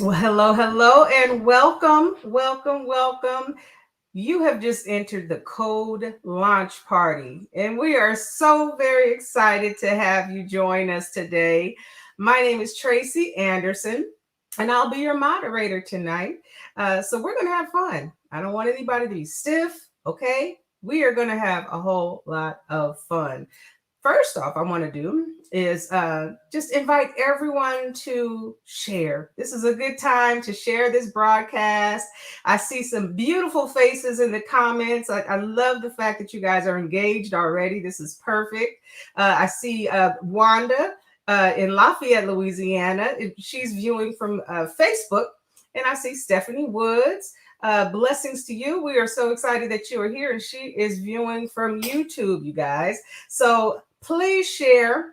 Well, hello, hello, and welcome, welcome, welcome. You have just entered the Code Launch Party, and we are so very excited to have you join us today. My name is Tracy Anderson, and I'll be your moderator tonight. So we're going to have fun. I don't want anybody to be stiff, okay? We are going to have a whole lot of fun. First off, I want to do is just invite everyone to share. This is a good time to share this broadcast. I see some beautiful faces in the comments. I love the fact that you guys are engaged already. This is perfect. I see Wanda in Lafayette, Louisiana. She's viewing from Facebook. And I see Stephanie Woods. Blessings to you. We are so excited that you are here. And she is viewing from YouTube, you guys. So please share,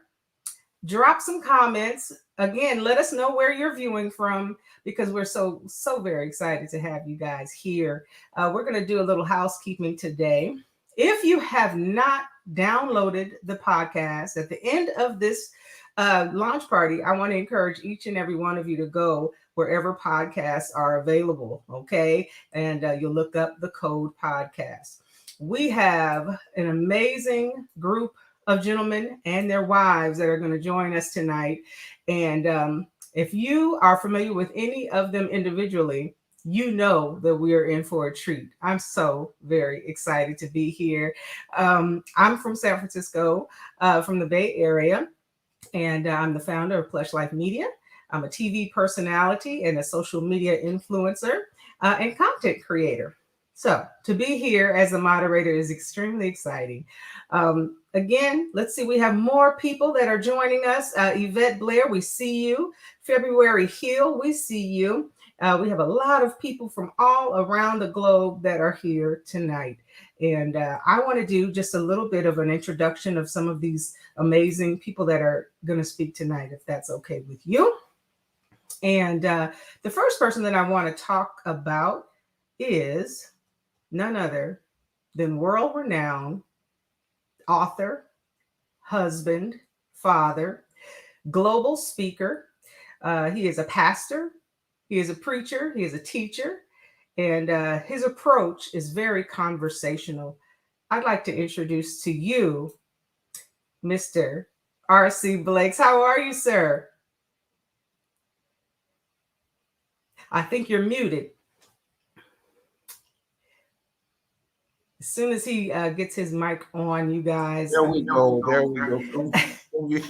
drop some comments. Again, let us know where you're viewing from because we're so very excited to have you guys here. We're going to do a little housekeeping today. If you have not downloaded the podcast, at the end of this launch party, I want to encourage each and every one of you to go wherever podcasts are available, okay? And you'll look up the Code Podcast. We have an amazing group of gentlemen and their wives that are going to join us tonight. And if you are familiar with any of them individually, you know that we are in for a treat. I'm so very excited to be here. I'm from San Francisco, from the Bay Area, and I'm the founder of Plush Life Media. I'm a TV personality and a social media influencer and content creator. So to be here as a moderator is extremely exciting. Again, let's see, we have more people that are joining us. Yvette Blair, we see you. February Hill, we see you. We have a lot of people from all around the globe that are here tonight. And I want to do just a little bit of an introduction of some of these amazing people that are going to speak tonight, if that's okay with you. And the first person that I want to talk about is none other than world-renowned author, husband, father, global speaker. He is a pastor, he is a preacher, he is a teacher, and his approach is very conversational. I'd like to introduce to you Mr. R.C. Blakes. How are you, sir? I think you're muted. As soon as he gets his mic on, you guys. There we go. There we go. Can you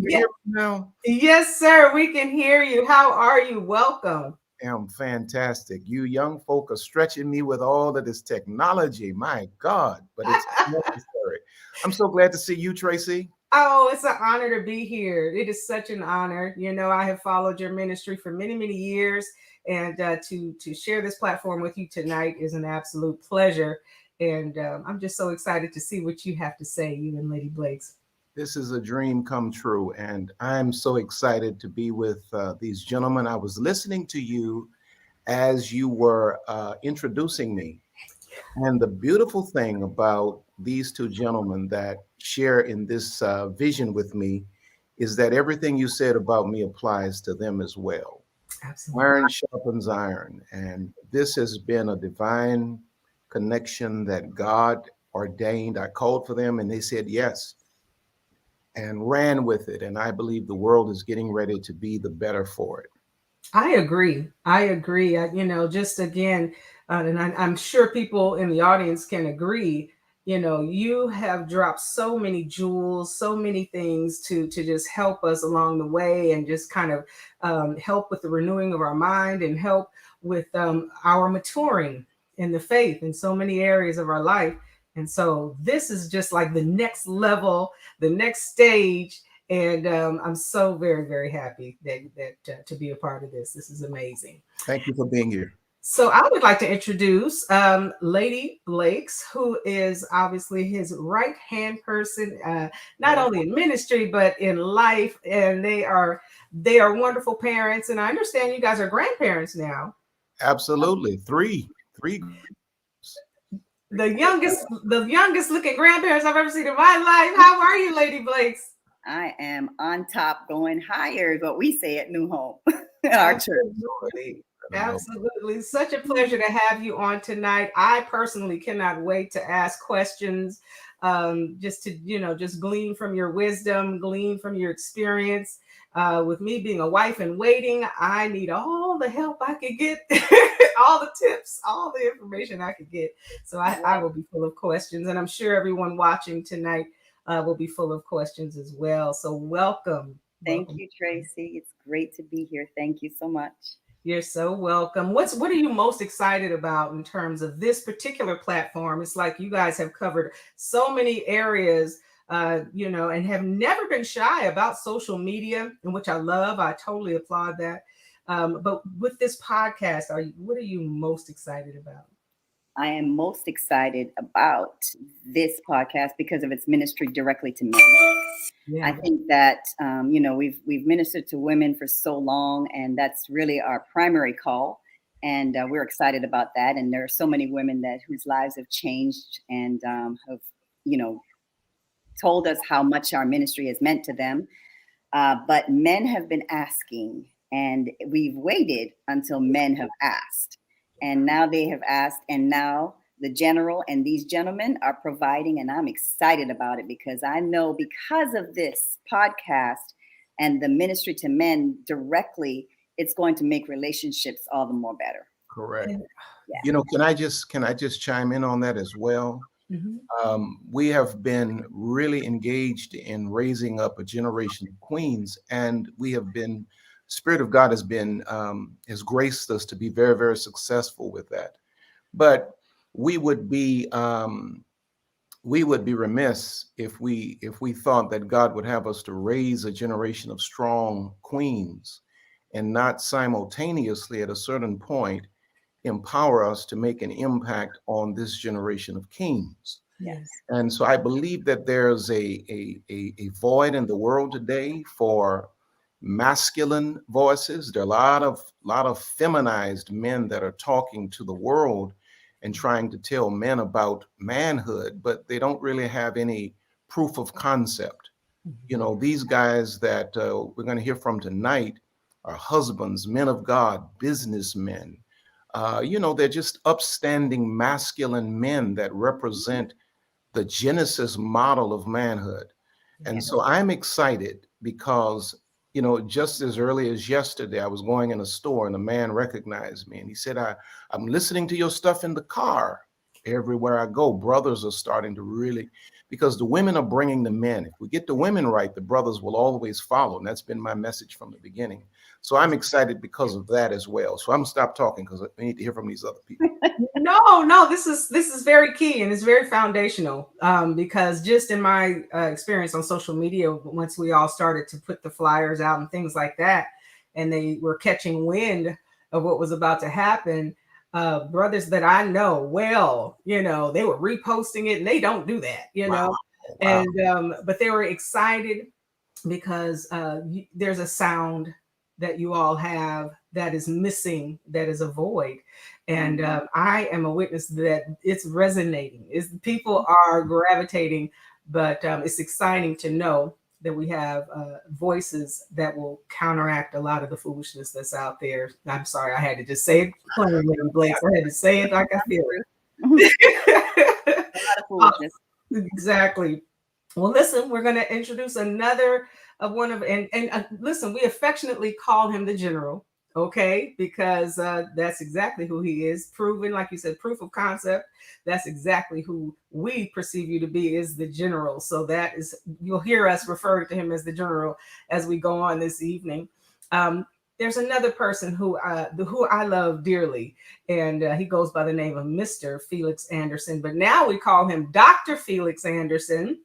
hear me now? Yes, sir. We can hear you. How are you? Welcome. I'm fantastic. You young folk are stretching me with all of this technology. My God, but it's necessary. I'm so glad to see you, Tracy. Oh, it's an honor to be here. It is such an honor. You know, I have followed your ministry for many, many years, and to share this platform with you tonight is an absolute pleasure. And I'm just so excited to see what you have to say, you and Lady Blakes. This is a dream come true, and I'm so excited to be with these gentlemen. I was listening to you as you were introducing me. And the beautiful thing about these two gentlemen that share in this vision with me is that everything you said about me applies to them as well. Absolutely. Iron sharpens iron. And this has been a divine connection that God ordained. I called for them and they said yes and ran with it. And I believe the world is getting ready to be the better for it. I agree. I agree. You know, just again, and I'm sure people in the audience can agree. You know, you have dropped so many jewels, so many things to just help us along the way, and just kind of help with the renewing of our mind and help with our maturing in the faith in so many areas of our life. And so this is just like the next level, the next stage. And I'm so very, very happy that to be a part of this. This is amazing. Thank you for being here. So I would like to introduce Lady Blakes, who is obviously his right-hand person, not only in ministry, but in life. And they are wonderful parents. And I understand you guys are grandparents now. Absolutely. Three. The youngest looking grandparents I've ever seen in my life. How are you, Lady Blakes? I am on top, going higher, is what we say at New Home. in our church. Absolutely. Absolutely. Such a pleasure to have you on tonight. I personally cannot wait to ask questions, just to, just glean from your wisdom, glean from your experience. With me being a wife in waiting, I need all the help I could get, all the tips, all the information I could get. So I will be full of questions, and I'm sure everyone watching tonight will be full of questions as well. So welcome. Thank Welcome. you, Tracy. It's great to be here. Thank you so much. You're so welcome. What are you most excited about in terms of this particular platform? It's like you guys have covered so many areas, and have never been shy about social media, and which I love. I totally applaud that. But with this podcast, what are you most excited about? I am most excited about this podcast because of its ministry directly to men. Yeah. I think that we've ministered to women for so long, and that's really our primary call. And we're excited about that. And there are so many women whose lives have changed and have told us how much our ministry has meant to them. But men have been asking, and we've waited until men have asked. And now they have asked, and now the general and these gentlemen are providing, and I'm excited about it because I know because of this podcast and the ministry to men directly, it's going to make relationships all the more better. Correct. Yeah. Can I just chime in on that as well? Mm-hmm. We have been really engaged in raising up a generation of queens, and we have been, Spirit of God has graced us to be very, very successful with that. But we would be remiss if we thought that God would have us to raise a generation of strong queens and not simultaneously at a certain point empower us to make an impact on this generation of kings. Yes. And so I believe that there's a void in the world today for masculine voices. There are a lot of feminized men that are talking to the world and trying to tell men about manhood, but they don't really have any proof of concept. These guys that we're going to hear from tonight are husbands, men of God, businessmen. They're just upstanding masculine men that represent the Genesis model of manhood. And so I'm excited because, just as early as yesterday, I was going in a store and a man recognized me and he said, I'm listening to your stuff in the car. Everywhere I go, brothers are starting to really, because the women are bringing the men. If we get the women right, the brothers will always follow. And that's been my message from the beginning. So I'm excited because of that as well. So I'm gonna stop talking because we need to hear from these other people. No, this is very key and it's very foundational, because just in my experience on social media, once we all started to put the flyers out and things like that, and they were catching wind of what was about to happen, brothers that I know well, they were reposting it, and they don't do that, Wow. and but they were excited because there's a sound that you all have that is missing, that is a void. And I am a witness that it's resonating. People are gravitating, but it's exciting to know that we have voices that will counteract a lot of the foolishness that's out there. I'm sorry, I had to just say it plain, Blake. I had to say it like I feel A lot of foolishness. Exactly. Well, listen, we're going to introduce another of one of, and listen, we affectionately call him the General, okay? Because that's exactly who he is. Proven, like you said, proof of concept. That's exactly who we perceive you to be, is the General. So that is, you'll hear us refer to him as the General as we go on this evening. There's another person who I love dearly, and he goes by the name of Mr. Felix Anderson, but now we call him Dr. Felix Anderson.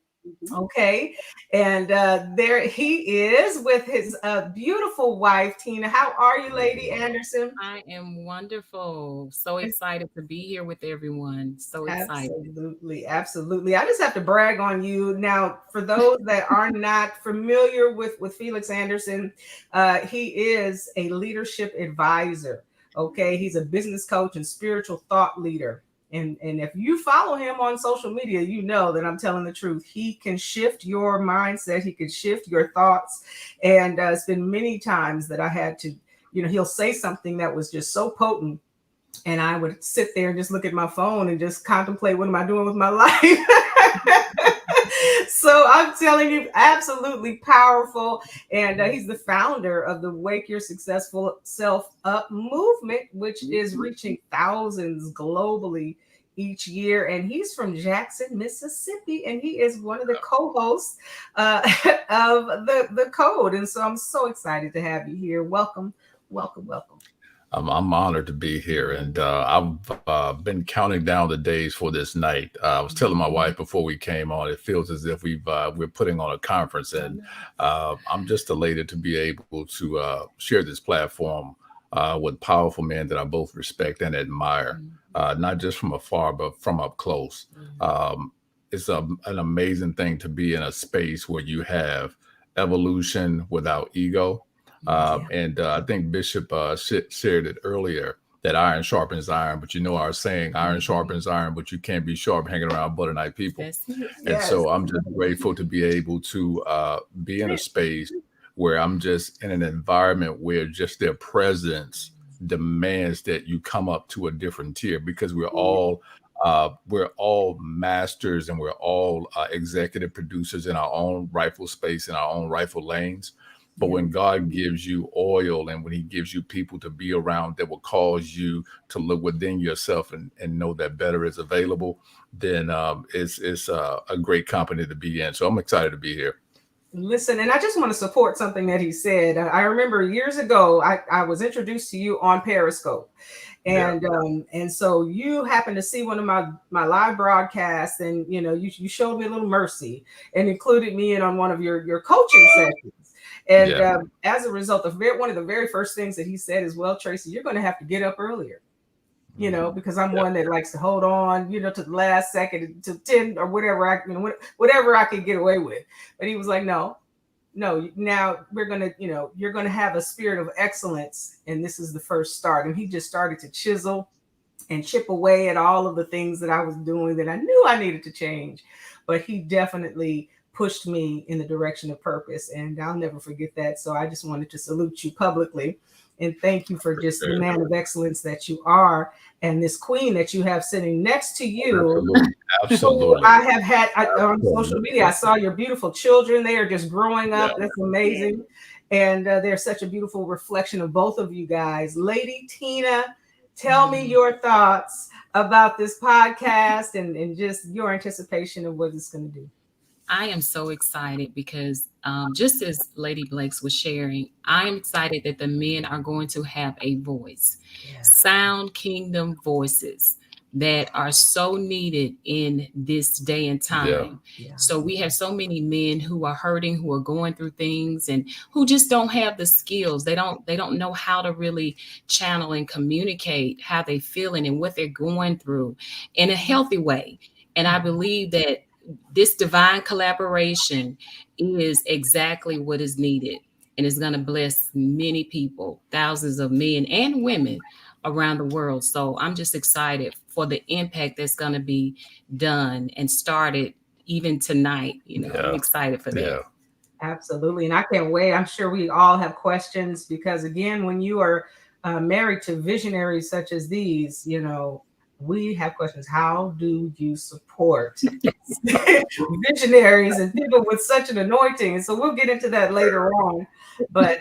Okay, and there he is with his beautiful wife, Tina. How are you, Lady Anderson? I am wonderful. So excited to be here with everyone. So excited. Absolutely. I just have to brag on you. Now, for those that are not familiar with Felix Anderson, he is a leadership advisor. Okay, he's a business coach and spiritual thought leader. And if you follow him on social media, you know that I'm telling the truth. He can shift your mindset. He can shift your thoughts. And it's been many times that I had to he'll say something that was just so potent. And I would sit there and just look at my phone and just contemplate, what am I doing with my life? So I'm telling you, absolutely powerful. And he's the founder of the Wake Your Successful Self Up movement, which is reaching thousands globally each year. And he's from Jackson, Mississippi, and he is one of the co-hosts of the Code. And so I'm so excited to have you here. Welcome, welcome, welcome. I'm honored to be here, and I've been counting down the days for this night. I was telling my wife before we came on, it feels as if we're putting on a conference, and I'm just elated to be able to share this platform with powerful men that I both respect and admire, not just from afar, but from up close. It's an amazing thing to be in a space where you have evolution without ego. And I think Bishop shared it earlier, that iron sharpens iron, but our saying, iron sharpens iron, but you can't be sharp hanging around butter knife people. And so I'm just grateful to be able to be in a space where I'm just in an environment where just their presence demands that you come up to a different tier, because we're all masters, and we're all executive producers in our own rightful space, in our own rightful lanes. But when God gives you oil, and when he gives you people to be around that will cause you to look within yourself and know that better is available, then it's a great company to be in. So I'm excited to be here. Listen, and I just want to support something that he said. I remember years ago, I was introduced to you on Periscope. And so you happened to see one of my live broadcasts, and you showed me a little mercy and included me in on one of your coaching sessions. And as a result, one of the very first things that he said is, well, Tracy, you're going to have to get up earlier, because I'm one that likes to hold on, to the last second, to 10 or whatever whatever I could get away with. But he was like, no, now we're going to, you're going to have a spirit of excellence. And this is the first start. And he just started to chisel and chip away at all of the things that I was doing that I knew I needed to change. But he definitely pushed me in the direction of purpose, and I'll never forget that. So I just wanted to salute you publicly and thank you for just the man of excellence that you are, and this queen that you have sitting next to you. Absolutely. I have had on social media. I saw your beautiful children. They are just growing up. That's amazing. And they're such a beautiful reflection of both of you guys. Lady Tina, tell me your thoughts about this podcast and just your anticipation of what it's going to do. I am so excited because just as Lady Blakes was sharing, I'm excited that the men are going to have a voice, sound kingdom voices that are so needed in this day and time. So we have so many men who are hurting, who are going through things, and who just don't have the skills. They don't know how to really channel and communicate how they feeling and what they're going through in a healthy way. And I believe that this divine collaboration is exactly what is needed, and it's going to bless many people, thousands of men and women around the world. So I'm just excited for the impact that's going to be done and started even tonight. I'm excited for that. Absolutely. And I can't wait. I'm sure we all have questions because, again, when you are married to visionaries such as these, we have questions. How do you support visionaries and people with such an anointing? And so we'll get into that later on. But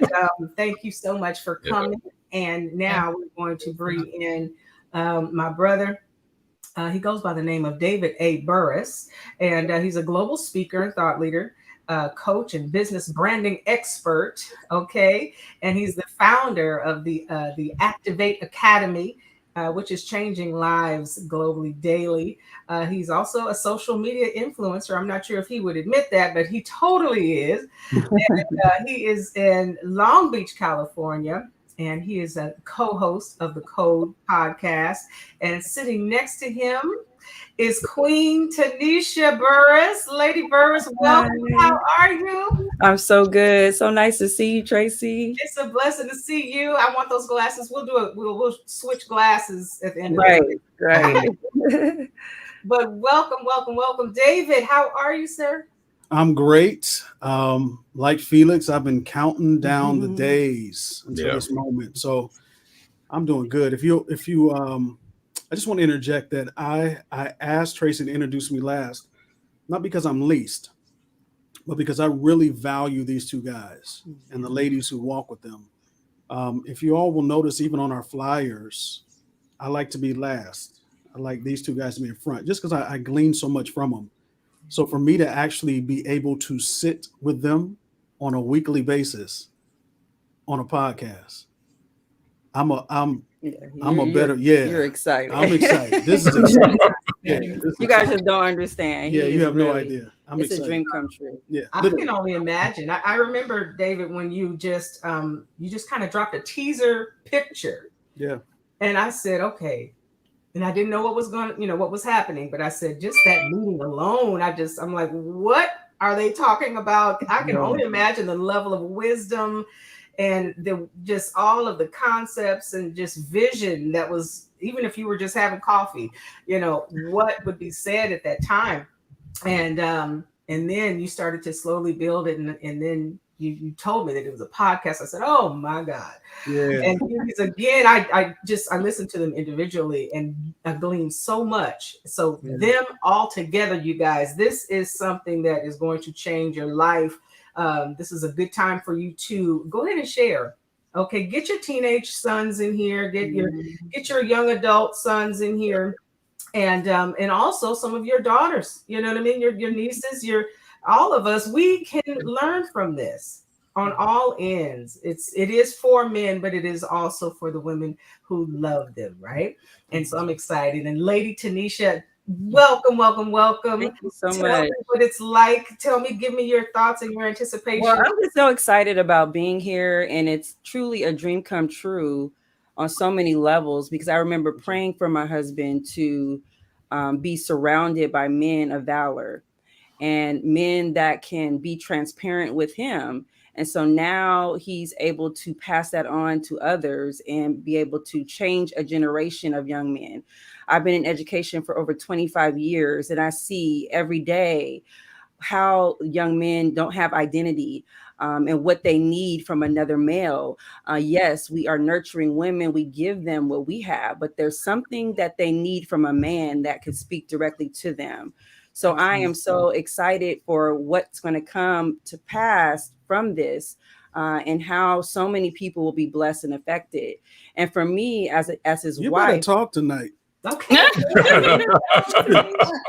thank you so much for coming. And now we're going to bring in my brother. He goes by the name of David A. Burrus, and he's a global speaker and thought leader, coach and business branding expert. Okay. And he's the founder of the Activate Academy, which is changing lives globally daily. He's also a social media influencer. I'm not sure if he would admit that, but he totally is. And, he is in Long Beach, California, and he is a co-host of the Code podcast. And sitting next to him is Queen Tanisha Burrus. Lady Burrus, welcome. How are you? I'm so good. So nice to see you, Tracy. It's a blessing to see you. I want those glasses. We'll switch glasses at the end of the day. Right. But welcome. David, how are you, sir? I'm great. Like Felix, I've been counting down the days until this moment. So I'm doing good. If you, I just want to interject that I asked Tracy to introduce me last, not because I'm least, but because I really value these two guys and the ladies who walk with them. If you all will notice, even on our flyers, I like to be last. I like these two guys to be in front, just because I glean so much from them. So for me to actually be able to sit with them on a weekly basis on a podcast, I'm You're excited. I'm excited. This is exciting. You guys just don't understand. Yeah, you have no idea. It's excited. A dream come true. Yeah, I can only imagine. I remember, David, when you just kind of dropped a teaser picture. Yeah. And I said, okay. And I didn't know what was what was happening, but I said, just that meeting alone, I'm like, what are they talking about? I can only imagine the level of wisdom and just all of the concepts and just vision that was, even if you were just having coffee, what would be said at that time. And then you started to slowly build it. And then you told me that it was a podcast. I said, oh my God. Yeah. And again, I listened to them individually and I gleaned so much. So them all together, you guys, this is something that is going to change your life. This is a good time for you to go ahead and share. Okay, get your teenage sons in here, get your young adult sons in here, and also some of your daughters. You know what I mean? Your nieces, all of us. We can learn from this on all ends. It is for men, but it is also for the women who love them, right? And so I'm excited. And Lady Tanisha, welcome. Thank you so Tell much. me what it's like. Give me your thoughts and your anticipation. Well, I'm just so excited about being here, and it's truly a dream come true on so many levels, because I remember praying for my husband to be surrounded by men of valor and men that can be transparent with him. And so now he's able to pass that on to others and be able to change a generation of young men. I've been in education for over 25 years, and I see every day how young men don't have identity and what they need from another male. Yes, we are nurturing women. We give them what we have, but there's something that they need from a man that could speak directly to them. So I am so excited for what's going to come to pass from this and how so many people will be blessed and affected. And for me, as his you wife, better talk tonight. Okay.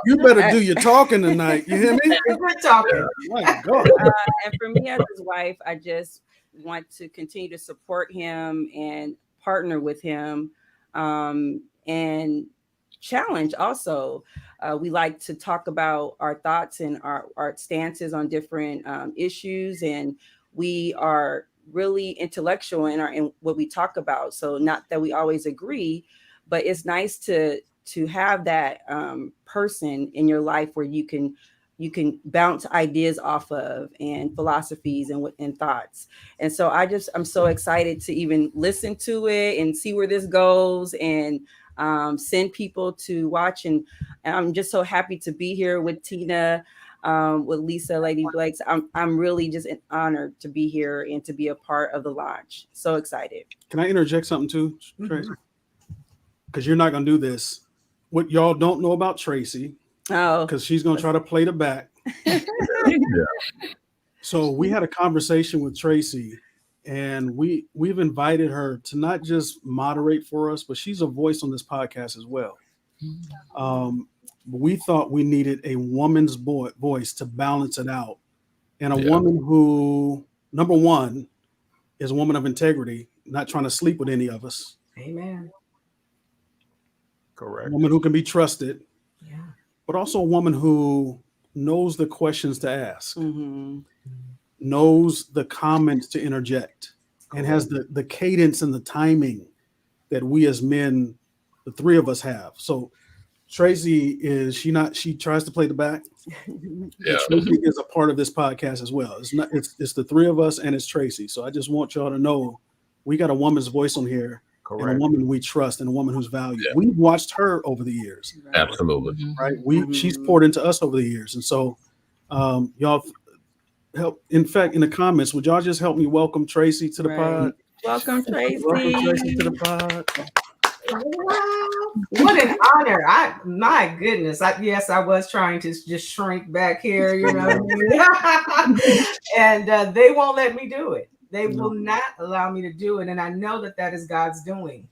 You better do your talking tonight. You hear me? We're talking. My God. and for me as his wife, I just want to continue to support him and partner with him and challenge also. We like to talk about our thoughts and our stances on different issues, and we are really intellectual in what we talk about. So not that we always agree, but it's nice to have that person in your life where you can bounce ideas off of and philosophies and thoughts. And so I'm so excited to even listen to it and see where this goes and send people to watch. And I'm just so happy to be here with Tina, with Lisa, Lady Blakes. I'm really just honored to be here and to be a part of the launch. So excited. Can I interject something too, Tracy? Because you're not going to do this. What y'all don't know about Tracy, because she's going to try to play the back. So we had a conversation with Tracy, and we've invited her to not just moderate for us, but she's a voice on this podcast as well. We thought we needed a woman's voice to balance it out, and a woman who, number one, is a woman of integrity, not trying to sleep with any of us. Amen. Correct. A woman who can be trusted, but also a woman who knows the questions to ask, knows the comments to interject, and has the cadence and the timing that we as men, the three of us, have. So Tracy she tries to play the back. Tracy is a part of this podcast as well. It's the three of us and it's Tracy. So I just want y'all to know we got a woman's voice on here. Correct. And a woman we trust and a woman who's valued. Yeah. We've watched her over the years. Absolutely. Right. She's poured into us over the years. And so Y'all help. In fact, in the comments, would y'all just help me welcome Tracy to the Right. pod? Welcome, Tracy. Welcome Tracy to the pod. Wow, what an honor. My goodness. Yes, I was trying to just shrink back here, you know what I mean? And they won't let me do it. They will not allow me to do it. And I know that is God's doing.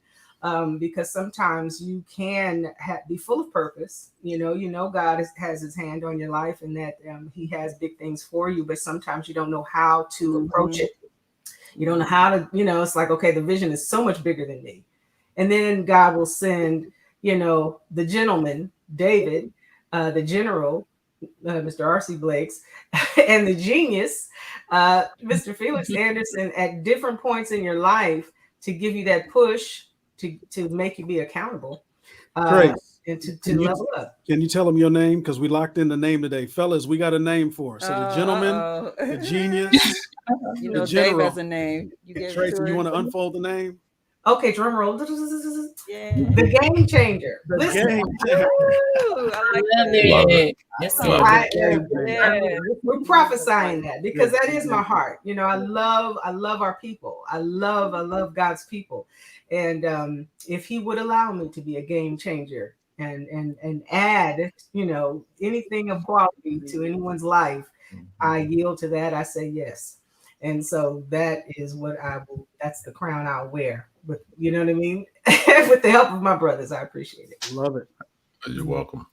Because sometimes you can be full of purpose. You know, God has his hand on your life and that he has big things for you, but sometimes you don't know how to approach it. You don't know how to, it's like, okay, the vision is so much bigger than me. And then God will send, the gentleman, David, the general, Mr. R.C. Blakes, and the genius, Mr. Felix Anderson, at different points in your life to give you that push to make you be accountable and to level up. Can you tell them your name? Because we locked in the name today. Fellas, we got a name for us. So the gentleman, the genius, you the know, general. Dave has a name. Tracy, you want to unfold the name? Okay, drum roll. Yeah. The game changer. The Listen. game changer. Ooh, I like Love that. it. Yes, sir. We're prophesying that because that is my heart. I love our people. I love God's people. And if he would allow me to be a game changer and add, anything of quality to anyone's life, I yield to that. I say yes. And so that is what that's the crown I'll wear. With, you know what I mean? With the help of my brothers. I appreciate it. Love it. You're welcome.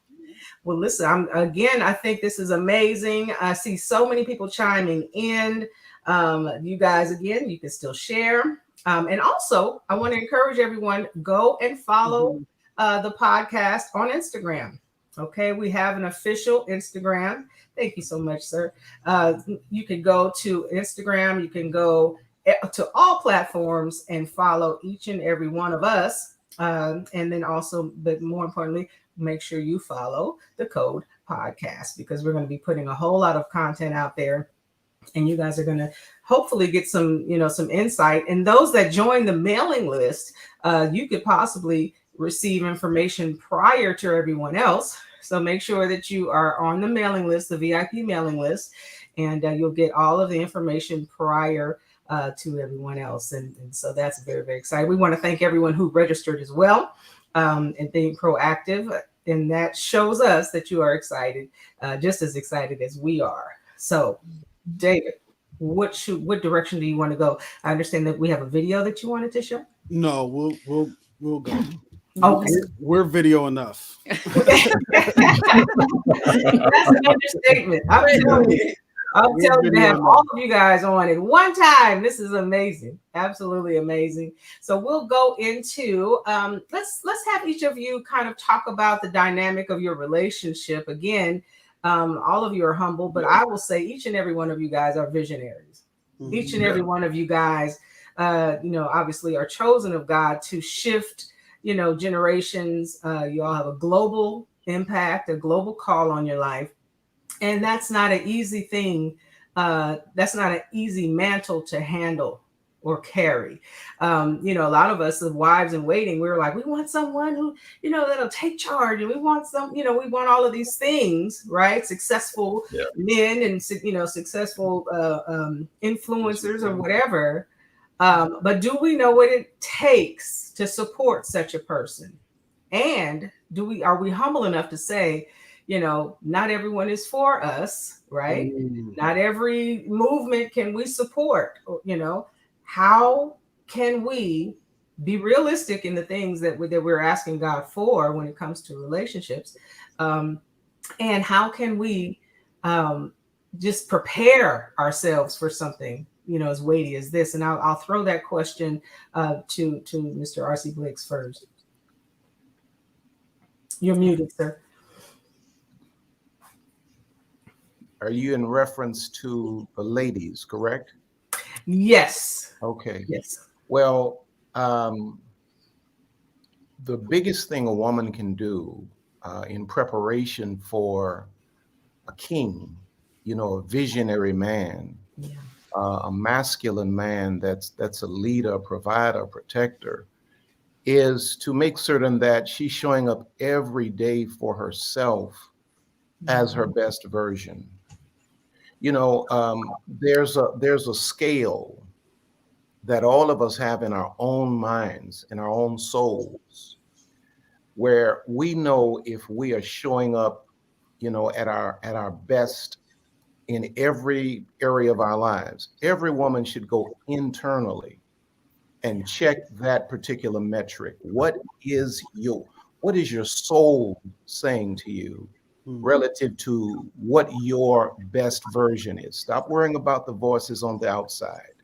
Well, listen, I think this is amazing. I see so many people chiming in. You guys, again, you can still share. And also, I want to encourage everyone, go and follow the podcast on Instagram. Okay, we have an official Instagram. Thank you so much, sir. You can go to Instagram. You can go to all platforms and follow each and every one of us. And then also, but more importantly, make sure you follow the Code Podcast because we're going to be putting a whole lot of content out there. And you guys are going to hopefully get some insight. And those that join the mailing list, you could possibly receive information prior to everyone else. So make sure that you are on the mailing list, the VIP mailing list, and you'll get all of the information prior to everyone else. And so that's very, very exciting. We want to thank everyone who registered as well and being proactive. And that shows us that you are excited, just as excited as we are. So, David, what direction do you want to go? I understand that we have a video that you wanted to show. No, we'll go. Okay, we're video enough. That's an understatement. I'm telling you to have all of you guys on at one time. This is amazing, absolutely amazing. So we'll go into let's have each of you kind of talk about the dynamic of your relationship. Again, all of you are humble, but I will say each and every one of you guys are visionaries. Each and every one of you guys, obviously are chosen of God to shift, generations. You all have a global impact, a global call on your life. And that's not an easy thing. That's not an easy mantle to handle or carry. A lot of us as wives in waiting, we were like, we want someone who, that'll take charge. And we want we want all of these things, right? Successful men and, successful influencers or whatever. But do we know what it takes to support such a person? And are we humble enough to say, not everyone is for us, right? Not every movement can we support, how can we be realistic in the things that we're asking God for when it comes to relationships? And how can we just prepare ourselves for something, as weighty as this? And I'll throw that question to Mr. R.C. Blakes first. You're muted, sir. Are you in reference to the ladies, correct? Yes. Okay. Yes. Well, the biggest thing a woman can do in preparation for a king, a visionary man, a masculine man that's a leader, provider, protector, is to make certain that she's showing up every day for herself as her best version. there's a scale that all of us have in our own minds, in our own souls, where we know if we are showing up, at our best in every area of our lives. Every woman should go internally and check that particular metric. What is your soul saying to you relative to what your best version is? Stop worrying about the voices on the outside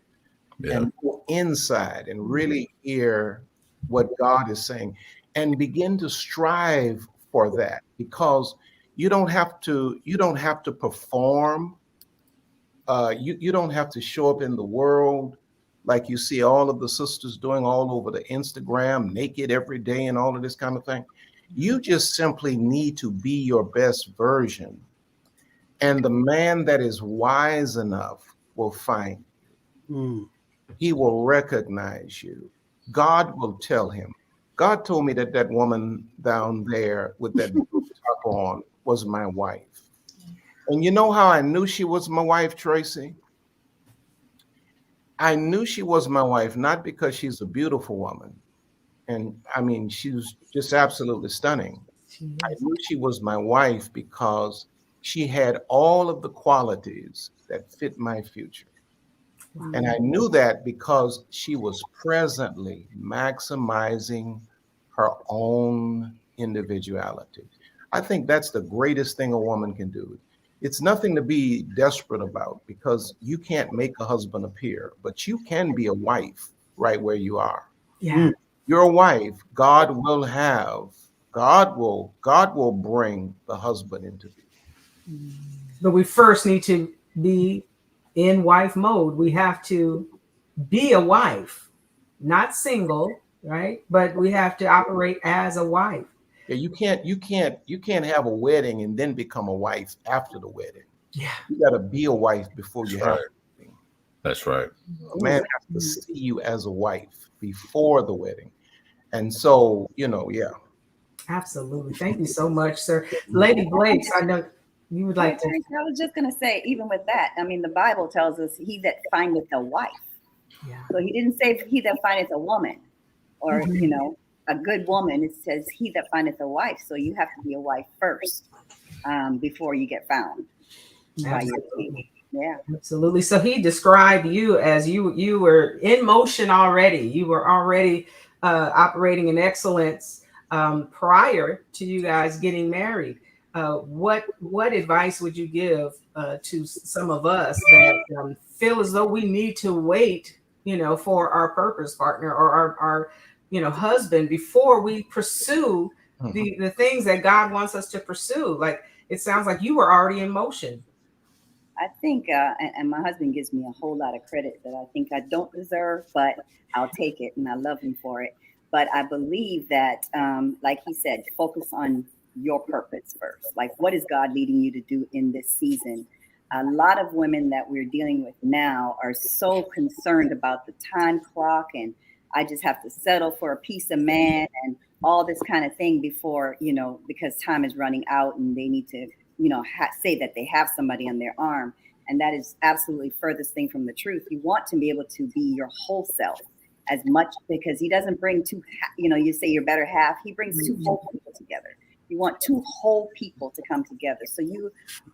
and go inside and really hear what God is saying and begin to strive for that, because you don't have to perform. You don't have to show up in the world like you see all of the sisters doing all over the Instagram, naked every day and all of this kind of thing. You just simply need to be your best version. And the man that is wise enough will find you. He will recognize you. God will tell him. God told me that woman down there with that top on was my wife. And you know how I knew she was my wife, Tracy? I knew she was my wife, not because she's a beautiful woman. And I mean, she was just absolutely stunning. I knew she was my wife because she had all of the qualities that fit my future. And I knew that because she was presently maximizing her own individuality. I think that's the greatest thing a woman can do. It's nothing to be desperate about, because you can't make a husband appear, but you can be a wife right where you are. Yeah. You're a wife. God will bring the husband into view. But we first need to be in wife mode. We have to be a wife, not single, right? But we have to operate as a wife. Yeah, you can't have a wedding and then become a wife after the wedding. Yeah. You got to be a wife before you have a wedding. That's right. A man has to see you as a wife before the wedding. And so, yeah. Absolutely. Thank you so much, sir. Lady Blake, I know you would like to. I was just going to say, even with that, I mean, the Bible tells us he that findeth a wife. Yeah. So he didn't say he that findeth a woman or, a good woman. It says he that findeth a wife. So you have to be a wife first before you get found. Absolutely. Yeah, absolutely. So he described you as you were in motion already. You were already operating in excellence prior to you guys getting married. What advice would you give to some of us that feel as though we need to wait, for our purpose partner or our husband before we pursue the things that God wants us to pursue? Like, it sounds like you were already in motion. I think, and my husband gives me a whole lot of credit that I think I don't deserve, but I'll take it and I love him for it. But I believe that, like he said, focus on your purpose first. Like, what is God leading you to do in this season? A lot of women that we're dealing with now are so concerned about the time clock, and I just have to settle for a piece of man and all this kind of thing before, because time is running out and they need to, say that they have somebody on their arm. And that is absolutely furthest thing from the truth. You want to be able to be your whole self as much, because he doesn't bring two, you say your better half. He brings two whole people together. You want two whole people to come together. So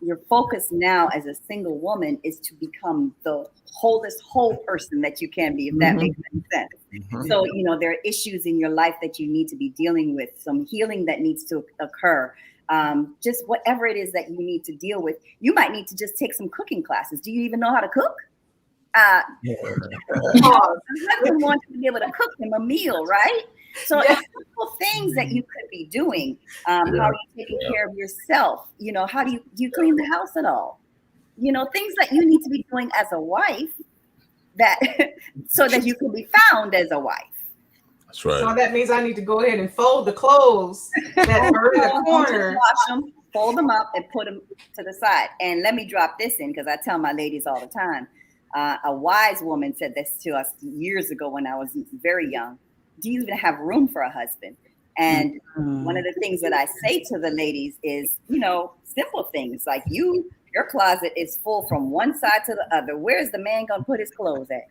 your focus now as a single woman is to become the wholest whole person that you can be, if that makes any sense. So, there are issues in your life that you need to be dealing with, some healing that needs to occur. Just whatever it is that you need to deal with. You might need to just take some cooking classes. Do you even know how to cook? Husband wants to be able to cook him a meal, right? So it's simple things that you could be doing. How are you taking care of yourself? How do you clean the house at all? Things that you need to be doing as a wife, that so that you can be found as a wife. That's right. So that means I need to go ahead and fold the clothes that are in the corner. Wash them, fold them up, and put them to the side. And let me drop this in, because I tell my ladies all the time. A wise woman said this to us years ago when I was very young. Do you even have room for a husband? And one of the things that I say to the ladies is, simple things like, you Your closet is full from one side to the other. Where's the man gonna put his clothes at?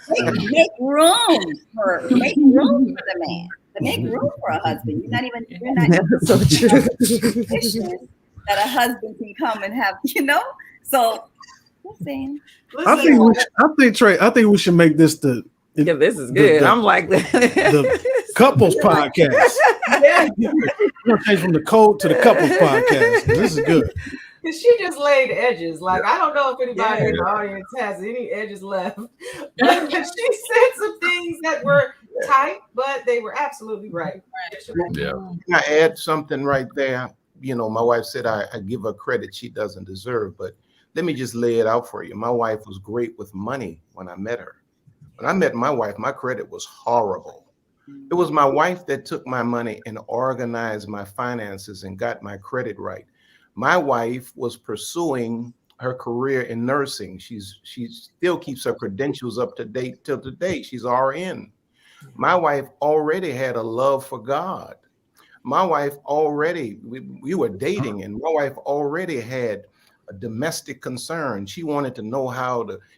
Make room for the man. To make room for a husband. You're not so true. that a husband can come and have, So listen. I think we should make this the Yeah, this is good. I'm like the couples podcast. Yeah. We're gonna change from the code to the couples podcast. This is good. Because she just laid edges. Like, I don't know if anybody in the audience has any edges left. But she said some things that were tight, but they were absolutely right. Yeah. Can I add something right there? My wife said I give her credit she doesn't deserve, but let me just lay it out for you. My wife was great with money when I met her. When I met my wife, my credit was horrible. It was my wife that took my money and organized my finances and got my credit right. My wife was pursuing her career in nursing. She still keeps her credentials up to date till today. She's RN. My wife already had a love for God. My wife already, we were dating, and my wife already had a domestic concern. She wanted to know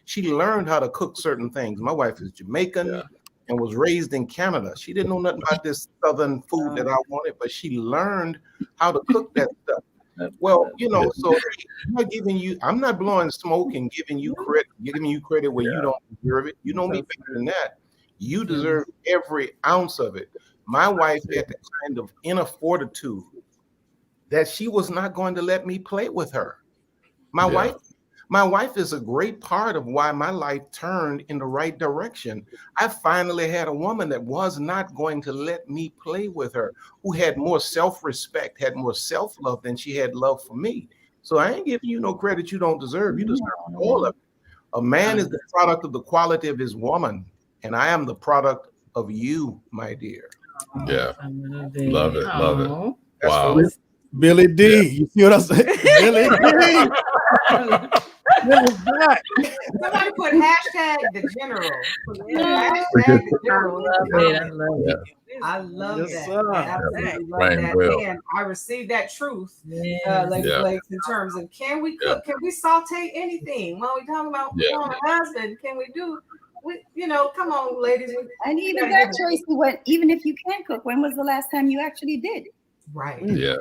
she learned how to cook certain things. My wife is Jamaican and was raised in Canada. She didn't know nothing about this Southern food that I wanted, but she learned how to cook that stuff. Well, so I'm not blowing smoke and giving you credit where you don't deserve it. You know me better than that. You deserve every ounce of it. My wife had the kind of inner fortitude that she was not going to let me play with her. My wife is a great part of why my life turned in the right direction. I finally had a woman that was not going to let me play with her, who had more self-respect, had more self-love than she had love for me. So I ain't giving you no credit you don't deserve. You deserve all of it. A man is the product of the quality of his woman, and I am the product of you, my dear. Yeah. Love it. Wow. Billy D. You see what I'm saying? Billy D. Somebody put hashtag the general. Hashtag the general. I love that. I absolutely love that. And I received that truth, like in terms of can we cook? Can we saute anything? When we talking about a husband, can we do? Come on, ladies. And even that choice, even if you can cook, when was the last time you actually did? Right. Yeah.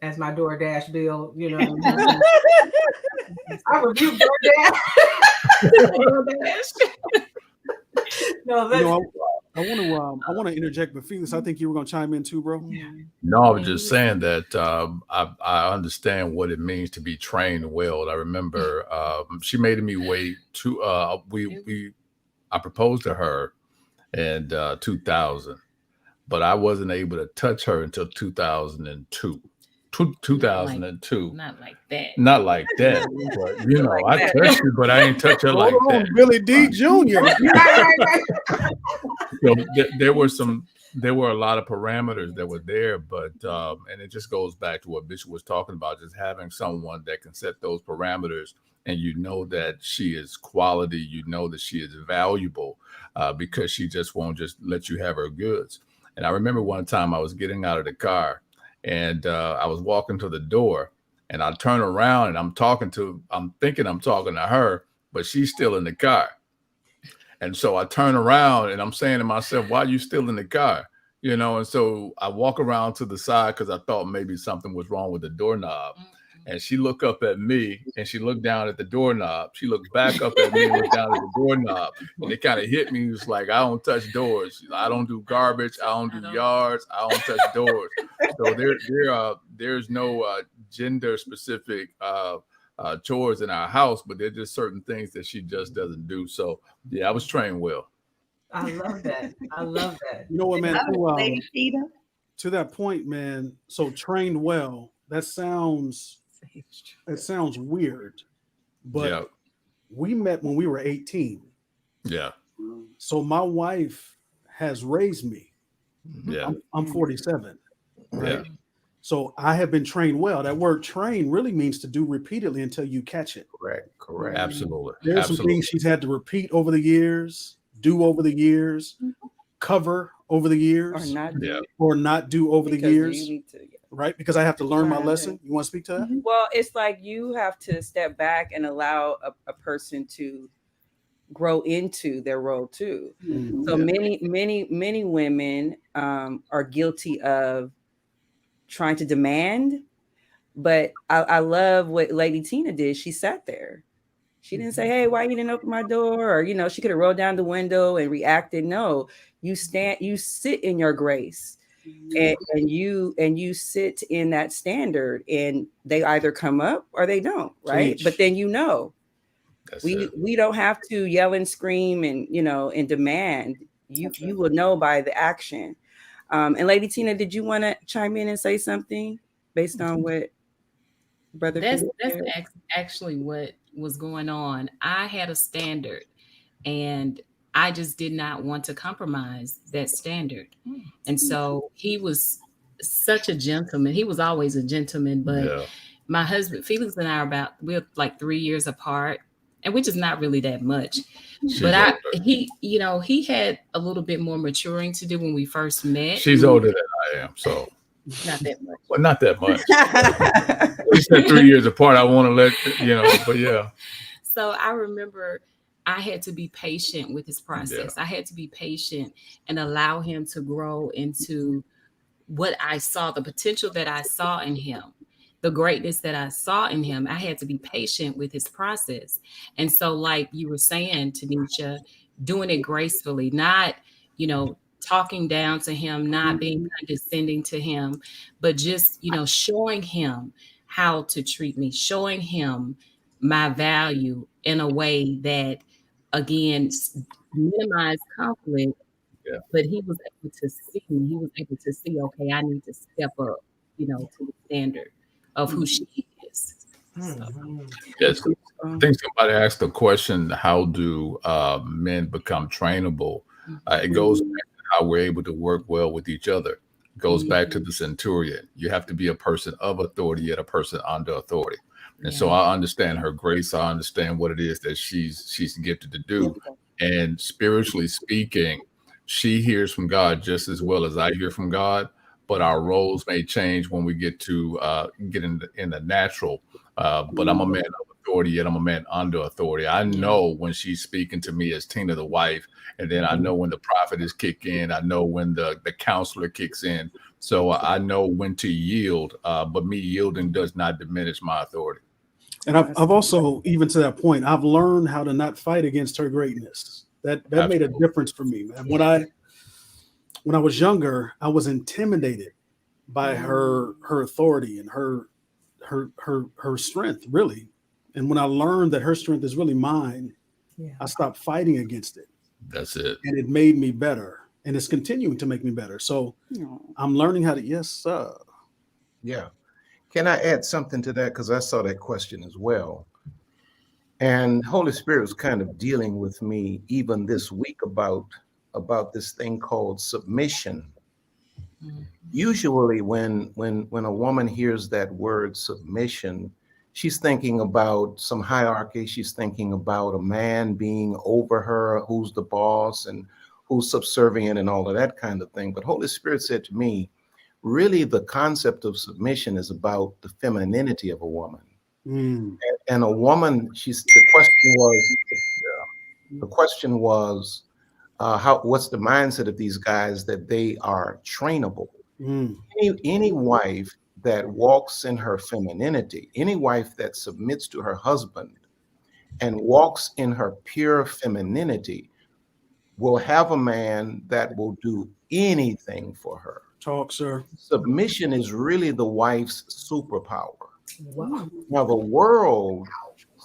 As my DoorDash bill, I reviewed DoorDash. No, I want to interject, but Felix, I think you were going to chime in too, bro. No, I was just saying that I understand what it means to be trained well. I remember she made me wait I proposed to her in 2000, but I wasn't able to touch her until 2002. 2002. Not like that. Not like that. But, I touched her, but I ain't touch her like that. Billy D. Jr. So there were a lot of parameters that were there, but and it just goes back to what Bishop was talking about, just having someone that can set those parameters, and that she is quality, that she is valuable, because she just won't just let you have her goods. And I remember one time I was getting out of the car, and I was walking to the door, and I turn around and I'm thinking I'm talking to her, but she's still in the car. And so I turn around and I'm saying to myself, why are you still in the car? And so I walk around to the side because I thought maybe something was wrong with the doorknob. And she looked up at me and she looked down at the doorknob. She looked back up at me and looked down at the doorknob. And it kind of hit me. It was like, I don't touch doors. I don't do garbage. I don't do yards. I don't touch doors. So there's no gender specific chores in our house, but there's just certain things that she just doesn't do. So yeah, I was trained well. I love that. You know what, man? To that point, man. So trained well. That sounds weird, but we met when we were 18. Yeah. So my wife has raised me. Yeah. I'm 47. Right. Yeah. So I have been trained well. That word train really means to do repeatedly until you catch it. Correct. Absolutely. There's some things she's had to repeat over the years, do over the years, cover over the years, or not do over the years. right? Because I have to learn my Right. lesson. You want to speak to that? Well, it's like you have to step back and allow a person to grow into their role too. Mhm. So many women are guilty of trying to demand, but I love what Lady Tina did. She sat there. She didn't say, "Hey, why you didn't open my door?" Or, she could have rolled down the window and reacted. No, you sit in your grace, and you sit in that standard, and they either come up or they don't, right? Teach. But then That's we it. we don't have to yell and scream and and demand. You will know by the action. And Lady Tina, did you want to chime in and say something based on what Brother That's Felix that's said? actually what was going on. I had a standard, and I just did not want to compromise that standard. And so he was such a gentleman. He was always a gentleman, but Yeah. my husband Felix and I we're like 3 years apart, and which is not really that much. She's But older. he had a little bit more maturing to do when we first met. She's older than I am, so Not that much. well, not that much. We spent 3 years apart. I want to let but yeah. So I remember I had to be patient with his process. I had to be patient and allow him to grow into what I saw, the potential that I saw in him, the greatness that I saw in him. I had to be patient with his process. And so, like you were saying, Tanisha, doing it gracefully, not, talking down to him, not being condescending to him, but just, showing him how to treat me, showing him my value in a way that, again, minimized conflict. Yeah. But he was able to see me. He was able to see, okay, I need to step up, to the standard of who she is. So. Yes. I think somebody asked the question, how do men become trainable? It goes back to how we're able to work well with each other. It goes back to the centurion. You have to be a person of authority, yet a person under authority. And so I understand her grace. I understand what it is that she's gifted to do. And spiritually speaking, she hears from God just as well as I hear from God. But our roles may change when we get in the natural. But I'm a man of authority, yet I'm a man under authority. I know when she's speaking to me as Tina, the wife, and then I know when the prophet is kick in. I know when the counselor kicks in. So I know when to yield. But me yielding does not diminish my authority. And I've also, even to that point, I've learned how to not fight against her greatness. That made a difference for me. When I was younger, I was intimidated by her authority and her strength, really. And when I learned that her strength is really mine, I stopped fighting against it. That's it. And it made me better. And it's continuing to make me better. So I'm learning how to, Yeah. Can I add something to that? Because I saw that question as well. And Holy Spirit was kind of dealing with me even this week about this thing called submission. Usually when a woman hears that word submission, she's thinking about some hierarchy. She's thinking about a man being over her, who's the boss and who's subservient and all of that kind of thing. But Holy Spirit said to me, really, the concept of submission is about the femininity of a woman. And a woman, the question was, what's the mindset of these guys, that they are trainable? Any wife that walks in her femininity, any wife that submits to her husband and walks in her pure femininity will have a man that will do anything for her. Talk, sir. Submission is really the wife's superpower. Wow. Now, the world,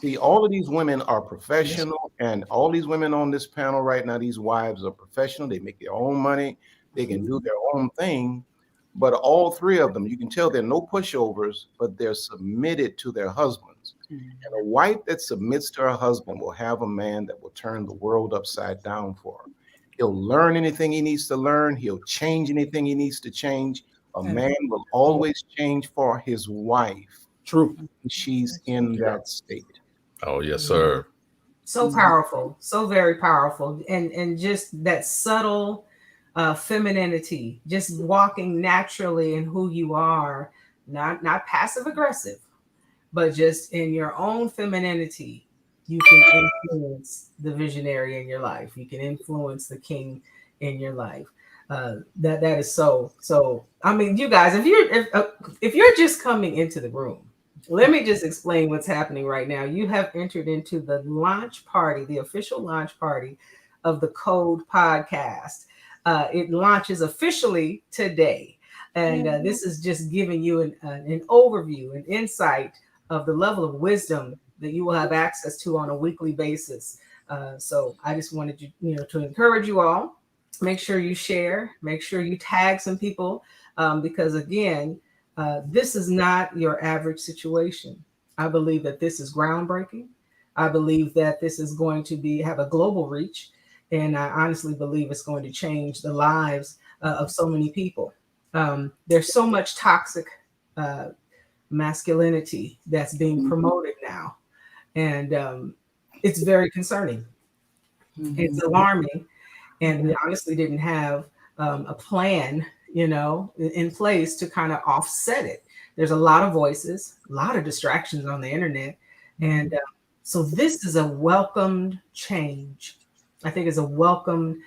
see, all of these women are professional, and all these women on this panel right now, these wives are professional. They make their own money. They can do their own thing. But all three of them, you can tell they're no pushovers, but they're submitted to their husbands. And a wife that submits to her husband will have a man that will turn the world upside down for her. He'll learn anything he needs to learn. He'll change anything he needs to change. A man will always change for his wife. True. She's in that state. Oh, yes, sir. So powerful, so very powerful. And just that subtle femininity, just walking naturally in who you are, not passive aggressive, but just in your own femininity, you can influence the visionary in your life. You can influence the king in your life. That is so. I mean, you guys, if you're just coming into the room, let me just explain what's happening right now. You have entered into the launch party, the official launch party of the Code podcast. It launches officially today. And this is just giving you an overview, an insight of the level of wisdom that you will have access to on a weekly basis. So I just wanted to encourage you all. Make sure you share. Make sure you tag some people, because again, this is not your average situation. I believe that this is groundbreaking. I believe that this is going to have a global reach, and I honestly believe it's going to change the lives of so many people. There's so much toxic masculinity that's being promoted now, and it's very concerning. It's alarming, and we honestly didn't have a plan, in place to kind of offset it. There's a lot of voices, a lot of distractions on the internet, and so this is a welcomed change. I think it's a welcomed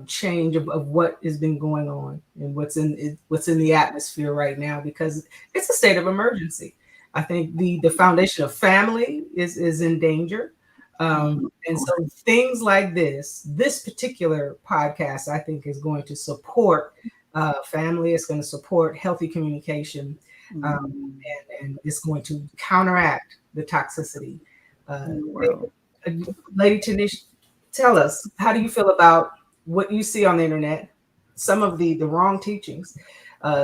change of what has been going on and what's in the atmosphere right now, because it's a state of emergency. I think the foundation of family is in danger. And so things like this particular podcast, I think, is going to support family. It's going to support healthy communication, and it's going to counteract the toxicity. Lady Tanish, tell us, how do you feel about what you see on the internet, some of the wrong teachings,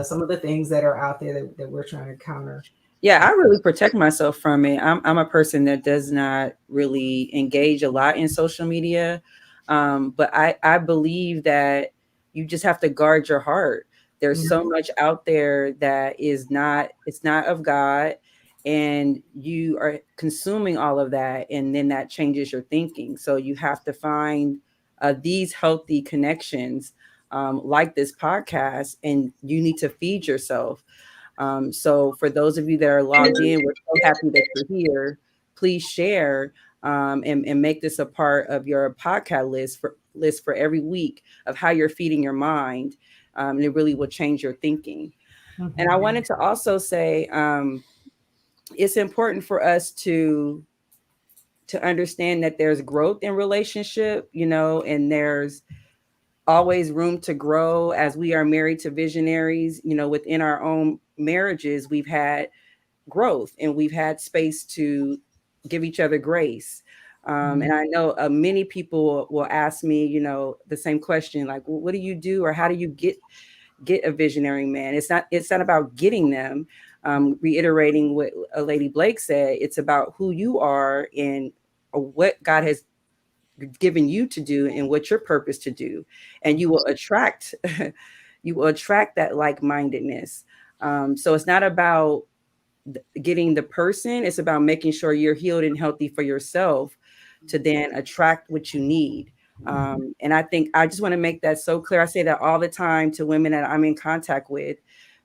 some of the things that are out there that we're trying to counter? Yeah, I really protect myself from it. I'm a person that does not really engage a lot in social media. But I believe that you just have to guard your heart. There's so much out there that it's not of God, and you are consuming all of that, and then that changes your thinking. So you have to find these healthy connections, like this podcast, and you need to feed yourself. So for those of you that are logged in, we're so happy that you're here. Please share, and make this a part of your podcast list for every week of how you're feeding your mind. And it really will change your thinking. And I wanted to also say, it's important for us to understand that there's growth in relationship, and there's always room to grow. As we are married to visionaries, within our own marriages, we've had growth and we've had space to give each other grace. And I know many people will ask me, the same question, like, well, what do you do, or how do you get a visionary man? It's not about getting them. Reiterating what Lady Blake said, it's about who you are and what God has given you to do and what your purpose to do, and you will attract that like-mindedness. So it's not about getting the person, it's about making sure you're healed and healthy for yourself to then attract what you need. And I think I just want to make that so clear. I say that all the time to women that I'm in contact with,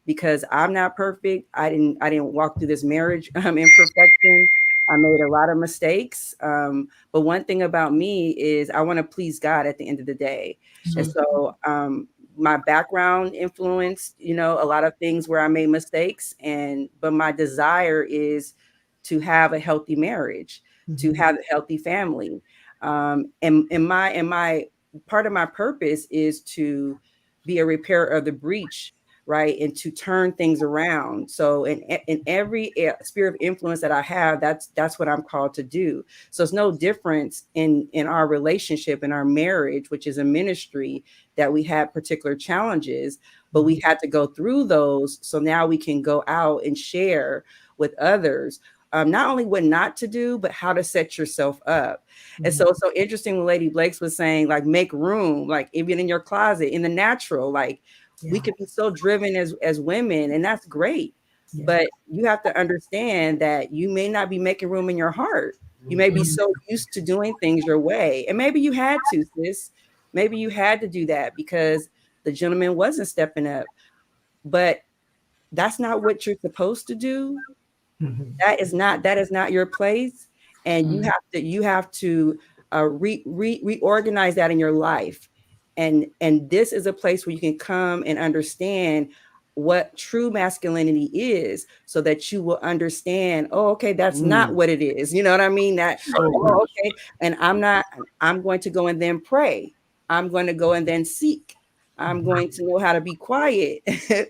because I'm not perfect. I didn't walk through this marriage in perfection. I made a lot of mistakes. But one thing about me is I want to please God at the end of the day. And so my background influenced, a lot of things where I made mistakes, but my desire is to have a healthy marriage, to have a healthy family. And my part of my purpose is to be a repairer of the breach, right? And to turn things around. So in every sphere of influence that I have, that's what I'm called to do. So it's no difference in our relationship, in our marriage, which is a ministry, that we had particular challenges, but we had to go through those. So now we can go out and share with others, not only what not to do, but how to set yourself up. And so it's so interesting when Lady Blakes was saying, like, make room, like even in your closet, in the natural, like, we could be so driven as women, and that's great. But you have to understand that you may not be making room in your heart. You may be so used to doing things your way. And maybe you had to, sis, Maybe you had to do that because the gentleman wasn't stepping up, but that's not what you're supposed to do. Mhm. That is not your place, and you have to reorganize that in your life, and this is a place where you can come and understand what true masculinity is, so that you will understand, oh, okay, that's not what it is. You know what I mean? That, oh, okay, and I'm going to go and then pray. I'm going to go and then seek. I'm going to know how to be quiet,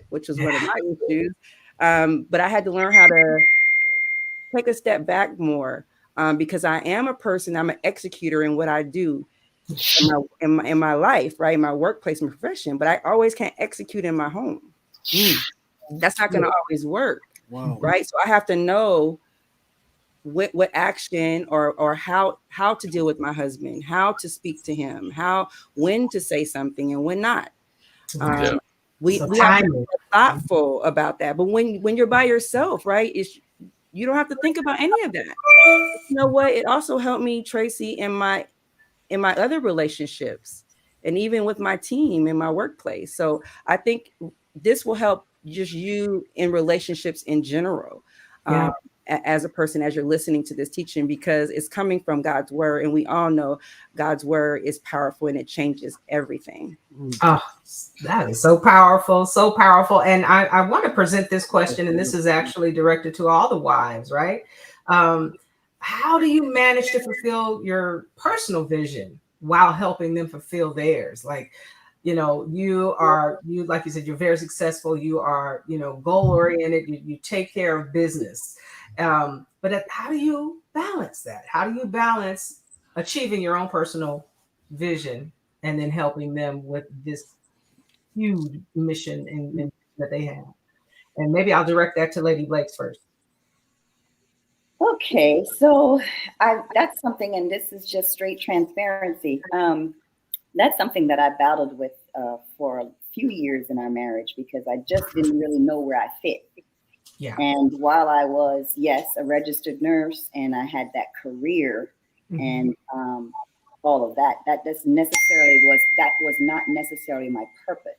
which is one of my issues. But I had to learn how to take a step back more, because I am a person, I'm an executor in what I do in my life, right? In my workplace, my profession, but I always can't execute in my home. That's not going to always work. Wow. Right. So I have to know what action or how to deal with my husband, how to speak to him, when to say something and when not. We have to be thoughtful about that. But when you're by yourself, right, you don't have to think about any of that. You know what? It also helped me, Tracy, in my other relationships, and even with my team in my workplace. So I think this will help just you in relationships in general, as a person, as you're listening to this teaching, because it's coming from God's word, and we all know God's word is powerful and it changes everything. Oh, that is so powerful, so powerful. And I want to present this question, and this is actually directed to all the wives, right? How do you manage to fulfill your personal vision while helping them fulfill theirs? Like, you like you said, you're very successful. You are, goal oriented. You take care of business. But how do you balance that? How do you balance achieving your own personal vision and then helping them with this huge mission and that they have? And maybe I'll direct that to Lady Blakes first. Okay, so that's something, and this is just straight transparency. That's something that I battled with for a few years in our marriage, because I just didn't really know where I fit. Yeah. And while I was, yes, a registered nurse, and I had that career and all of that, that was not necessarily my purpose.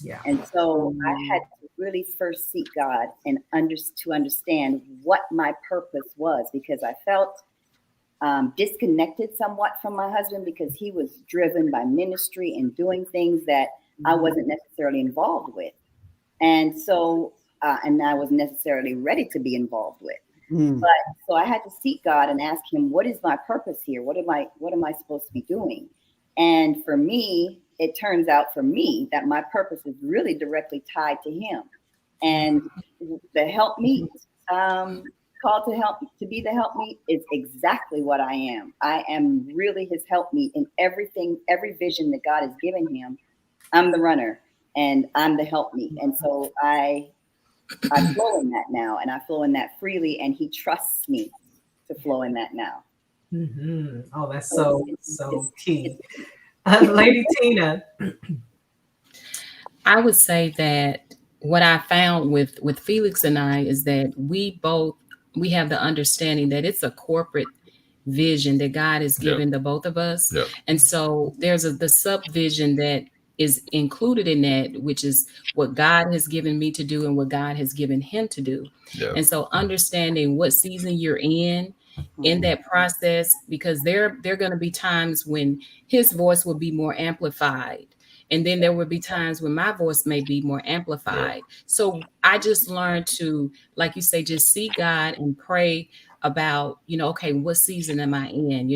Yeah. And so I had to really first seek God and to understand what my purpose was, because I felt disconnected somewhat from my husband, because he was driven by ministry and doing things that I wasn't necessarily involved with. And so, and I wasn't necessarily ready to be involved with. But so I had to seek God and ask him, what is my purpose here? What am I supposed to be doing? And for me, it turns out for me that my purpose is really directly tied to him. And the helpmeet, called to be the helpmeet, is exactly what I am. I am really his helpmeet in everything, every vision that God has given him. I'm the runner and I'm the helpmeet. And so I flow in that now, and I flow in that freely, and he trusts me to flow in that now. Oh, that's so key. Lady Tina. I would say that what I found with Felix and I is that we have the understanding that it's a corporate vision that God has given the both of us. And so there's the subvision that is included in that, which is what God has given me to do and what God has given him to do. And so understanding what season you're in that process, because there are going to be times when his voice will be more amplified. And then there will be times when my voice may be more amplified. So I just learned to, like you say, just see God and pray about, okay, what season am I in?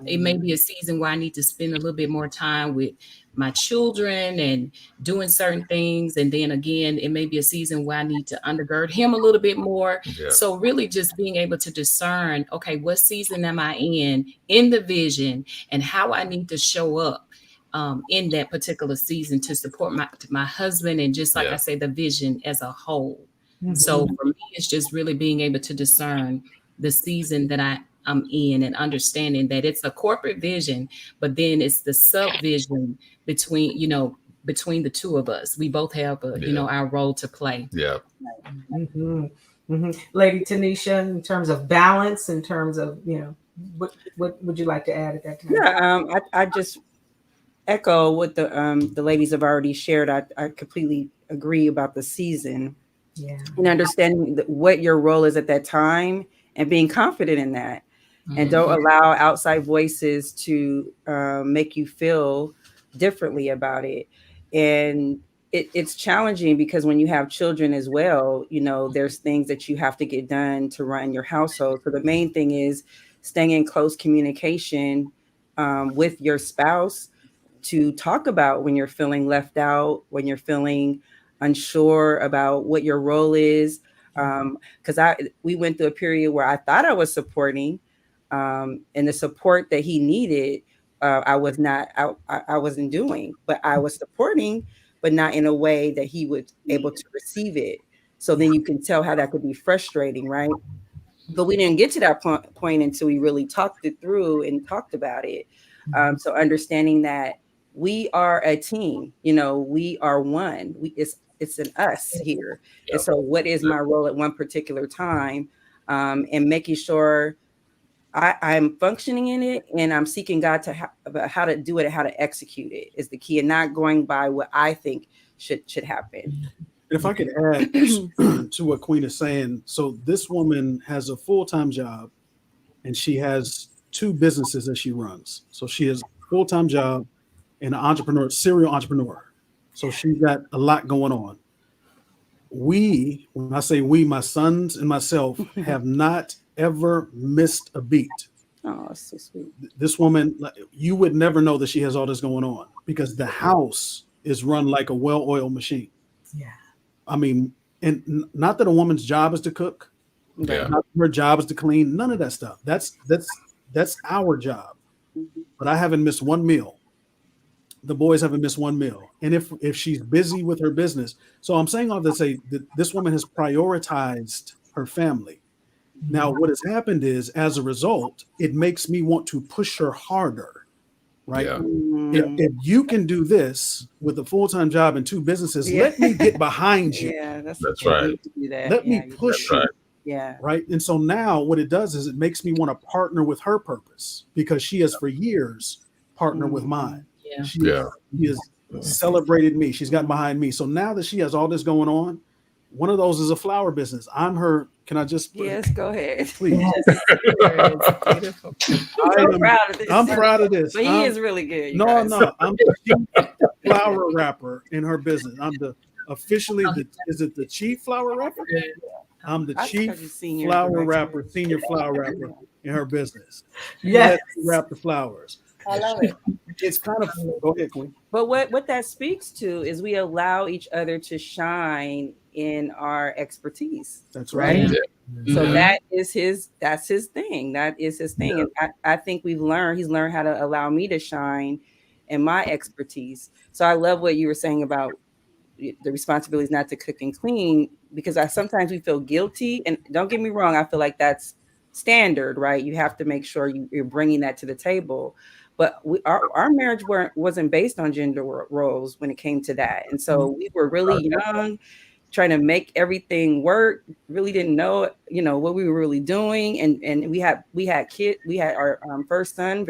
It may be a season where I need to spend a little bit more time with my children and doing certain things. And then again, it may be a season where I need to undergird him a little bit more. So really just being able to discern, okay, what season am I in the vision, and how I need to show up in that particular season to support my husband, and just like I say, the vision as a whole. So for me, it's just really being able to discern the season that I'm in, and understanding that it's a corporate vision, but then it's the subvision between the two of us. We both have our role to play. Lady Tanisha, in terms of balance, in terms of what would you like to add at that time? I just echo what the ladies have already shared. I completely agree about the season and understanding what your role is at that time and being confident in that. And don't allow outside voices to make you feel differently about it. And it's challenging because when you have children as well, there's things that you have to get done to run your household. So the main thing is staying in close communication with your spouse to talk about when you're feeling left out, when you're feeling unsure about what your role is. Because we went through a period where I thought I was supporting, and the support that he needed, I was not. I wasn't doing, but I was supporting, but not in a way that he was able to receive it. So then you can tell how that could be frustrating, right? But we didn't get to that point until we really talked it through and talked about it. So understanding that we are a team, we are one. It's an us here. Yeah. And so, what is my role at one particular time, and making sure I'm functioning in it, and I'm seeking God about how to do it and how to execute it is the key, and not going by what I think should happen. If I could add to what Queen is saying, so this woman has a full-time job and she has 2 businesses that she runs. So she has a full-time job and an entrepreneur, serial entrepreneur. So she's got a lot going on. When I say we, my sons and myself have not ever missed a beat. Oh, so sweet. This woman, you would never know that she has all this going on because the house is run like a well-oiled machine. Yeah. I mean, and not that a woman's job is to cook, not her job is to clean, none of that stuff. That's our job. But I haven't missed one meal. The boys haven't missed one meal. And if she's busy with her business, so I'm saying all to say that this woman has prioritized her family. Now, what has happened is, as a result, it makes me want to push her harder. Right. Yeah. If you can do this with a full-time job and 2 businesses, let me get behind you. Yeah, That's right. Let me push you. Right. Yeah. Right. And so now what it does is it makes me want to partner with her purpose because she has for years partnered with mine. Yeah. She has celebrated me. She's gotten behind me. So now that she has all this going on, one of those is a flower business. I'm her. Can I just? Yes, go ahead. Please. Beautiful. I'm proud of this. But he is really good. No. I'm the chief flower wrapper in her business. I'm is it the chief flower wrapper? I'm the chief flower wrapper, senior flower wrapper in her business. Yes. Wrap the flowers. I love it. It's kind of, go ahead, Queen. But what that speaks to is we allow each other to shine in our expertise. That's right. So that's his thing. That is his thing. Yeah. And I think he's learned how to allow me to shine in my expertise. So I love what you were saying about the responsibility is not to cook and clean, because sometimes we feel guilty. And don't get me wrong, I feel like that's standard, right? You have to make sure you're bringing that to the table. But our marriage wasn't based on gender roles when it came to that. And so we were really young, trying to make everything work, really didn't know, what we were really doing. And we had kids, we had our first son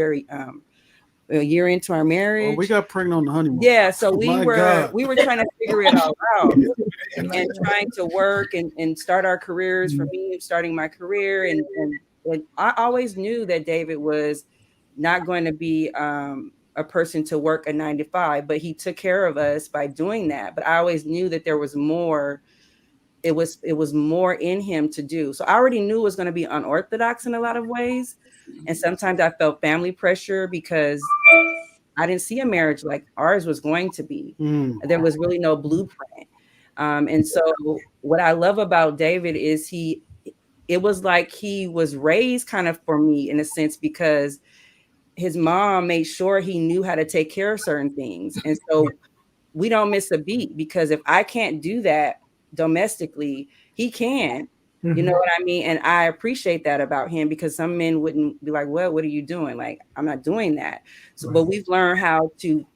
a year into our marriage. Oh, we got pregnant on the honeymoon. Yeah, so we were trying to figure it all out and trying to work and start our careers. For me, starting my career, and I always knew that David was not going to be a person to work a 9 to 5, but he took care of us by doing that. But I always knew that there was more. It was more in him to do. So I already knew it was going to be unorthodox in a lot of ways. And sometimes I felt family pressure because I didn't see a marriage like ours was going to be. There was really no blueprint. And so what I love about David is it was like he was raised kind of for me in a sense, because his mom made sure he knew how to take care of certain things. And so we don't miss a beat, because if I can't do that domestically, he can. You know what I mean? And I appreciate that about him, because some men wouldn't be like, well, what are you doing? Like, I'm not doing that. So, but we've learned how to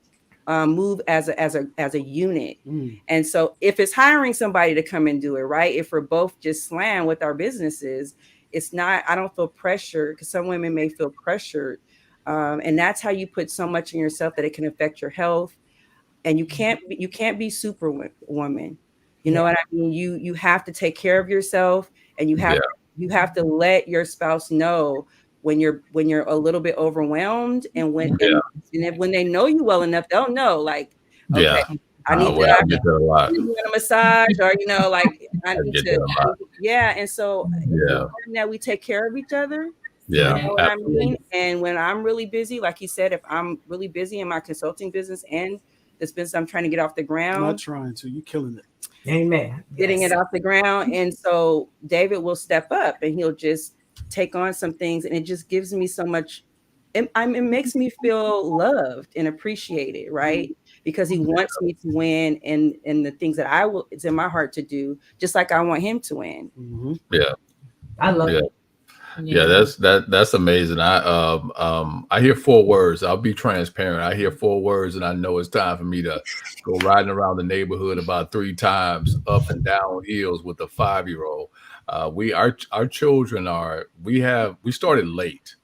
move as a unit. And so if it's hiring somebody to come and do it, right? If we're both just slammed with our businesses, it's not, I don't feel pressure, because some women may feel pressured And that's how you put so much in yourself that it can affect your health. And you can't be superwoman. You know what I mean? You have to take care of yourself, and you have to let your spouse know when you're a little bit overwhelmed, and when they know you well enough, they'll know, like, okay, I need I get that a lot. a massage, or like I need to, and so that we take care of each other. You know what I mean? And when I'm really busy, like you said, if I'm really busy in my consulting business and this business I'm trying to get off the ground, not trying to, you killing it. Amen. Getting it off the ground. And so David will step up and he'll just take on some things, and it just gives me so much. It makes me feel loved and appreciated, right? Because he wants me to win, and the things that it's in my heart to do, just like I want him to win. Mm-hmm. Yeah, I love it. Yeah, that's amazing. I hear 4 words. I'll be transparent. I hear 4 words, and I know it's time for me to go riding around the neighborhood about 3 times up and down hills with a 5-year-old. Our children we started late.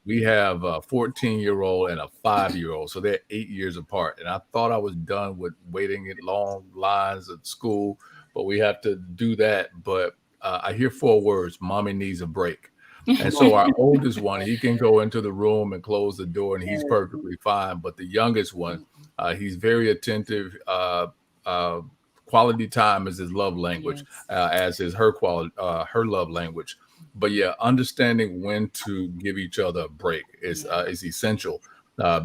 We have a 14-year-old and a 5-year-old, so they're 8 years apart. And I thought I was done with waiting in long lines at school, but we have to do that. But I hear 4 words: mommy needs a break. And so our oldest one, he can go into the room and close the door, and he's perfectly fine. But the youngest one, he's very attentive. Quality time is his love language, as is her love language. But understanding when to give each other a break is essential,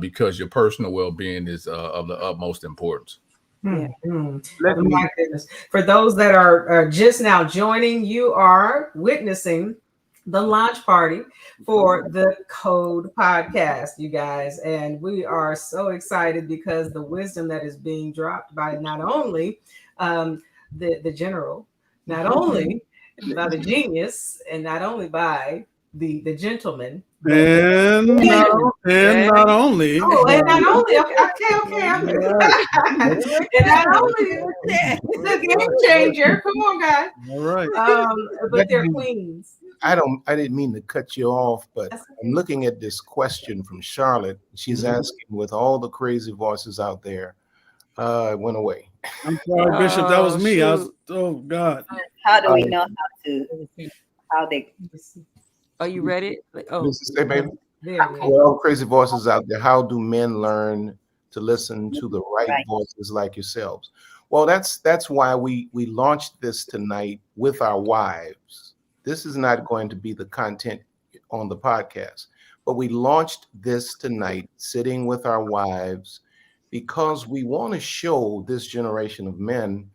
because your personal well-being is of the utmost importance. My goodness. For those that are just now joining, you are witnessing the launch party for the Code podcast, you guys. And we are so excited because the wisdom that is being dropped by not only the general, not only by the genius, and not only by the gentleman. And not only. Oh, and not only. Okay. And not only the game changer. Come on, guys. All right. But they're queens. I didn't mean to cut you off, but I'm looking at this question from Charlotte. She's asking, with all the crazy voices out there, it went away. I'm sorry, Bishop. That was me. Oh God. How do we know how they? Are you ready? Say, baby. Well, crazy voices out there. How do men learn to listen to the right voices like yourselves? Well, that's why we launched this tonight with our wives. This is not going to be the content on the podcast, but we launched this tonight sitting with our wives because we want to show this generation of men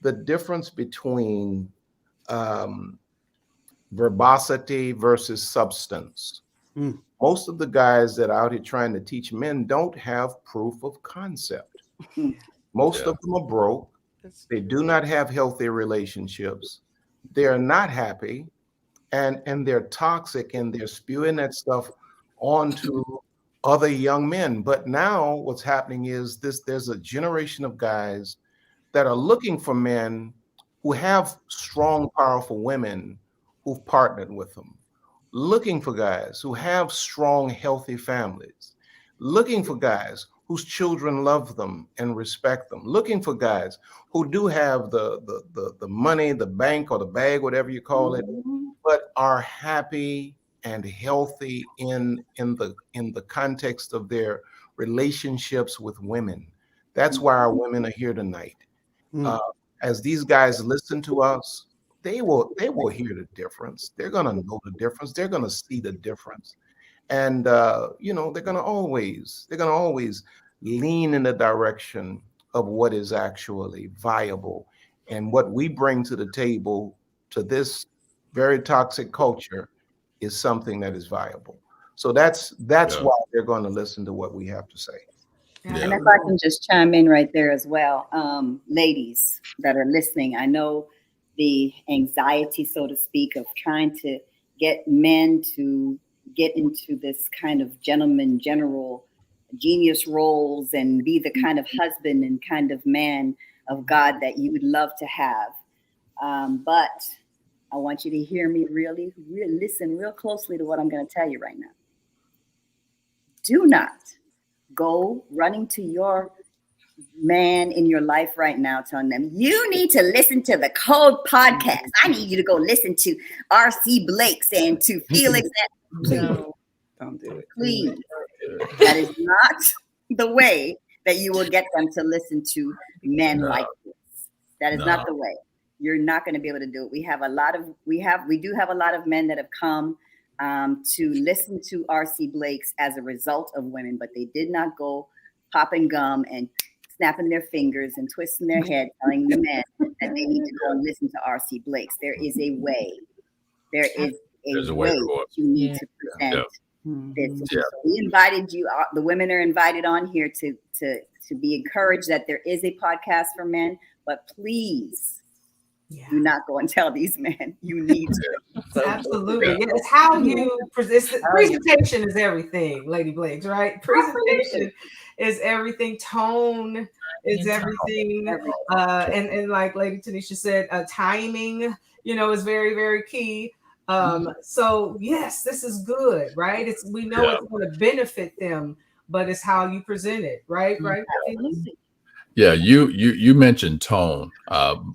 the difference between verbosity versus substance. Most of the guys that are out here trying to teach men don't have proof of concept. Most of them are broke. They do not have healthy relationships. They're not happy, and they're toxic, and they're spewing that stuff onto other young men. But now what's happening is there's a generation of guys that are looking for men who have strong, powerful women who've partnered with them, looking for guys who have strong, healthy families, looking for guys whose children love them and respect them, looking for guys who do have the money, the bank, or the bag, whatever you call it, but are happy and healthy in the context of their relationships with women. That's why our women are here tonight. As these guys listen to us, they will hear the difference. They're gonna know the difference. They're gonna see the difference, and they're gonna always lean in the direction of what is actually viable, and what we bring to the table to this very toxic culture is something that is viable. So that's why they're going to listen to what we have to say. And if I can just chime in right there as well, ladies that are listening, I know the anxiety, so to speak, of trying to get men to get into this kind of general genius roles and be the kind of husband and kind of man of God that you would love to have. But I want you to hear me really listen real closely to what I'm going to tell you right now. do not go running to your man in your life right now telling them, you need to listen to the Code podcast. I need you to go listen to R.C. Blake's and to Felix. No, don't do it. Please. That is not the way that you will get them to listen to men like this. That is not the way. You're not going to be able to do it. We do have a lot of men that have come to listen to R.C. Blake's as a result of women, but they did not go popping gum and snapping their fingers and twisting their head, telling the men that they need to go and listen to R.C. Blake's. There is a way. There is a way that you need to present this. So we invited you. The women are invited on here to be encouraged that there is a podcast for men, but please do not go and tell these men. You need to. Absolutely. Yeah. It's how you present. Presentation is everything, Lady Blakes, right? Presentation is everything. Tone is everything. And like Lady Tanisha said, timing, is very, very key. So yes, this is good, right? We know it's going to benefit them, but it's how you present it, right? Right. Yeah, you mentioned tone.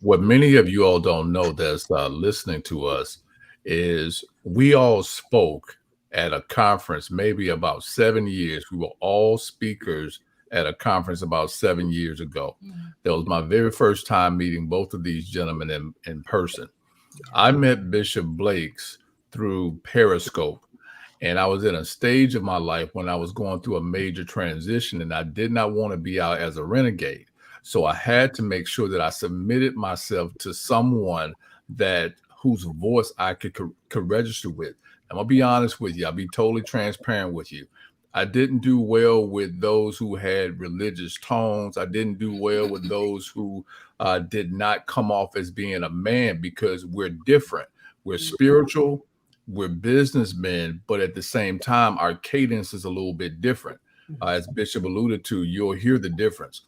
What many of you all don't know that's listening to us is we all spoke at a conference maybe about 7 years. We were all speakers at a conference about 7 years ago. That was my very first time meeting both of these gentlemen in person. I met Bishop Blake's through Periscope. And I was in a stage of my life when I was going through a major transition, and I did not want to be out as a renegade. So I had to make sure that I submitted myself to someone whose voice I could register with. I'm going to be honest with you. I'll be totally transparent with you. I didn't do well with those who had religious tones. I didn't do well with those who did not come off as being a man, because we're different. We're spiritual. We're businessmen, but at the same time, our cadence is a little bit different. As Bishop alluded to, you'll hear the difference.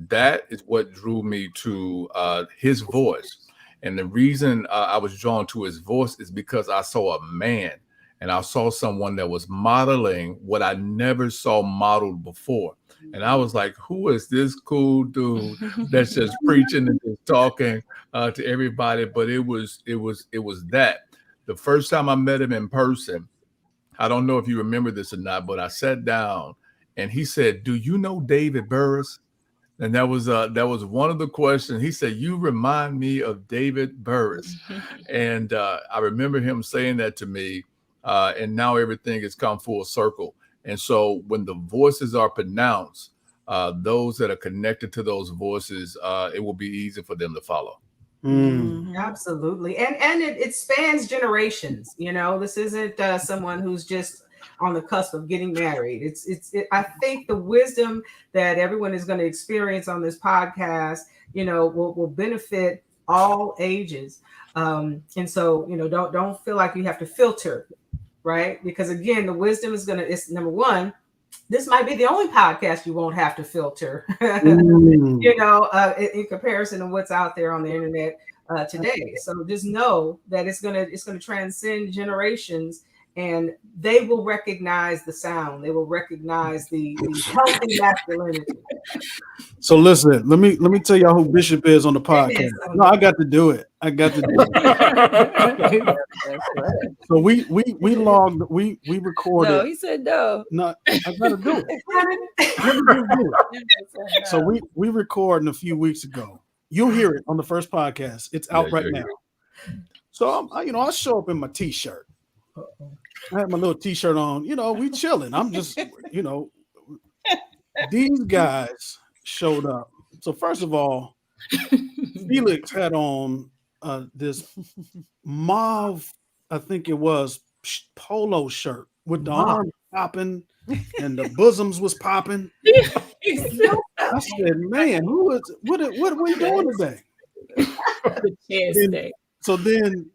That is what drew me to his voice. And the reason I was drawn to his voice is because I saw a man, and I saw someone that was modeling what I never saw modeled before. And I was like, who is this cool dude that's just preaching and just talking to everybody? But it was that. The first time I met him in person, I don't know if you remember this or not, but I sat down and he said, "Do you know David Burrus?" And that was one of the questions. He said, "You remind me of David Burrus." And I remember him saying that to me. And now everything has come full circle. And so when the voices are pronounced, those that are connected to those voices, it will be easy for them to follow. Absolutely. And it spans generations. This isn't someone who's just on the cusp of getting married. I think the wisdom that everyone is going to experience on this podcast, will benefit all ages. And so, don't feel like you have to filter, right? Because again, the wisdom it's number one. This might be the only podcast you won't have to filter, in comparison to what's out there on the internet today. So just know that it's gonna transcend generations, and they will recognize the sound. They will recognize the healthy masculinity. So listen, let me tell y'all who Bishop is on the podcast. No, I got to do it. So we recorded. No, he said no. No, I gotta do it. So we recorded a few weeks ago. You'll hear it on the first podcast. It's out right now. So I show up in my t-shirt. I have my little t-shirt on. We chilling. I'm just, these guys showed up. So first of all, Felix had on this mauve, I think it was, polo shirt with the arms popping and the bosoms was popping. I said, "Man, what are we doing today?" So then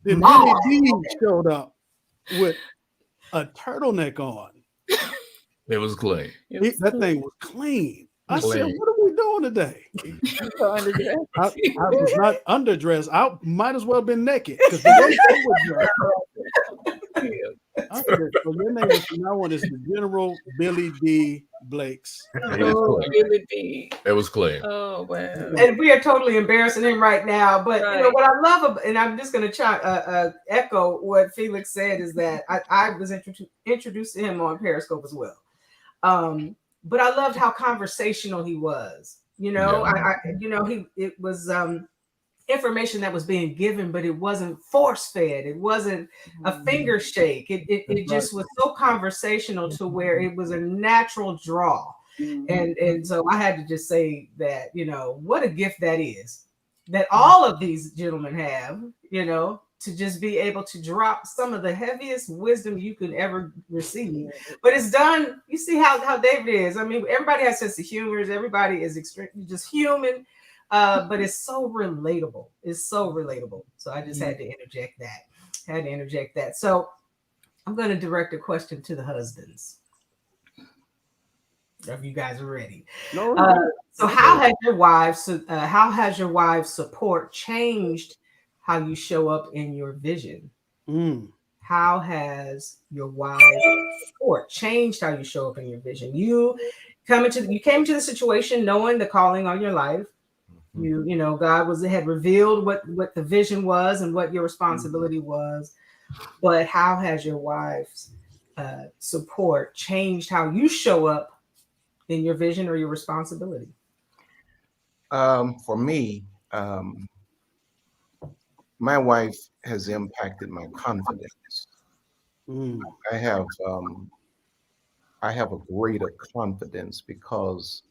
Billy D showed up with a turtleneck on. It was clean. That thing was clean. I said, "What are we doing today?" I was not underdressed. I might as well have been naked because the way they were dressed, Okay, so your name is from now on is the General Billy D. Blakes. Oh, Billy D. It was clean. Oh, wow. And we are totally embarrassing him right now. But you know what I love, and I'm just going to echo what Felix said, is that I was introduced to him on Periscope as well. But I loved how conversational he was. You know, it was information that was being given, but it wasn't force fed. It wasn't a finger shake. It just was so conversational to where it was a natural draw. And so I had to just say that, you know, what a gift that is, that all of these gentlemen have, you know, to just be able to drop some of the heaviest wisdom you could ever receive. But it's done. You see how David is. I mean, everybody has sense of humor. Everybody is extremely just human. But it's so relatable. It's so relatable. So I just had to interject that. So I'm going to direct a question to the husbands. If you guys are ready. So how has your wives' support changed how you show up in your vision? How has your wives' support changed how you show up in your vision? You came into the situation knowing the calling on your life. You know, God had revealed what the vision was and what your responsibility was. But how has your wife's support changed how you show up in your vision or your responsibility? For me, my wife has impacted my confidence. I have a greater confidence because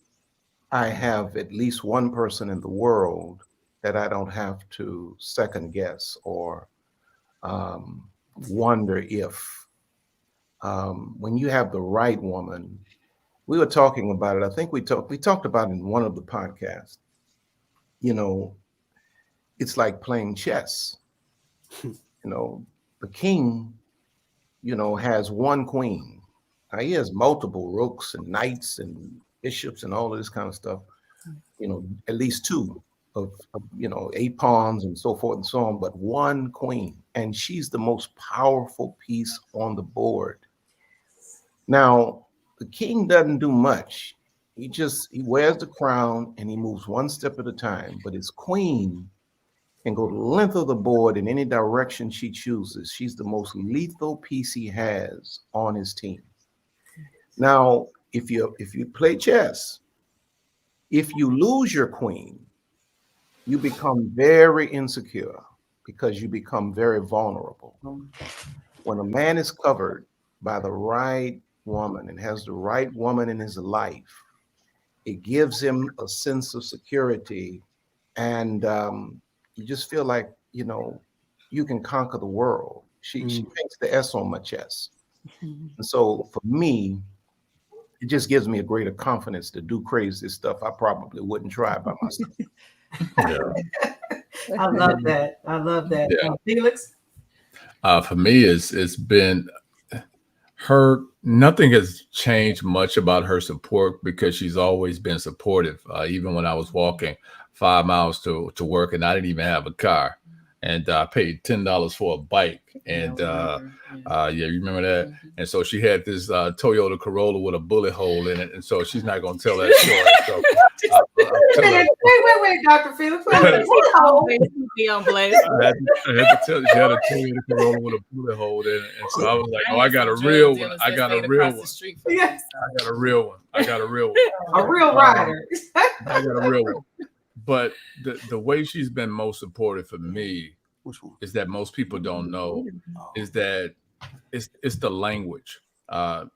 I have at least one person in the world that I don't have to second guess or wonder if. When you have the right woman, we were talking about it. I think we talked about it in one of the podcasts. You know, it's like playing chess. You know, the king, you know, has one queen. Now, he has multiple rooks and knights and bishops and all of this kind of stuff. You know, at least two of 8 pawns and so forth and so on, but one queen, and she's the most powerful piece on the board. Now, the king doesn't do much. He wears the crown and he moves one step at a time, but his queen can go the length of the board in any direction she chooses. She's the most lethal piece he has on his team. Now, if you play chess, if you lose your queen, you become very insecure because you become very vulnerable. When a man is covered by the right woman and has the right woman in his life, it gives him a sense of security, and you just feel like, you know, you can conquer the world. She makes the S on my chest. And so for me, it just gives me a greater confidence to do crazy stuff I probably wouldn't try by myself. I love that. Yeah. Felix? For me, it's been her. Nothing has changed much about her support because she's always been supportive. Even when I was walking 5 miles to work and I didn't even have a car, and I paid $10 for a bike. And you remember that? And so she had this Toyota Corolla with a bullet hole in it, and so she's not going to tell that story. So, wait, Dr. Felix. Be on blast. I had to tell you, she had a Toyota Corolla with a bullet hole in it, and so I was like, "Oh, I got a real one. I got a real one. Yes. I got a real one. I got a real one. A real rider. I got a real one." But the way she's been most supportive for me is that most people don't know is that it's the language.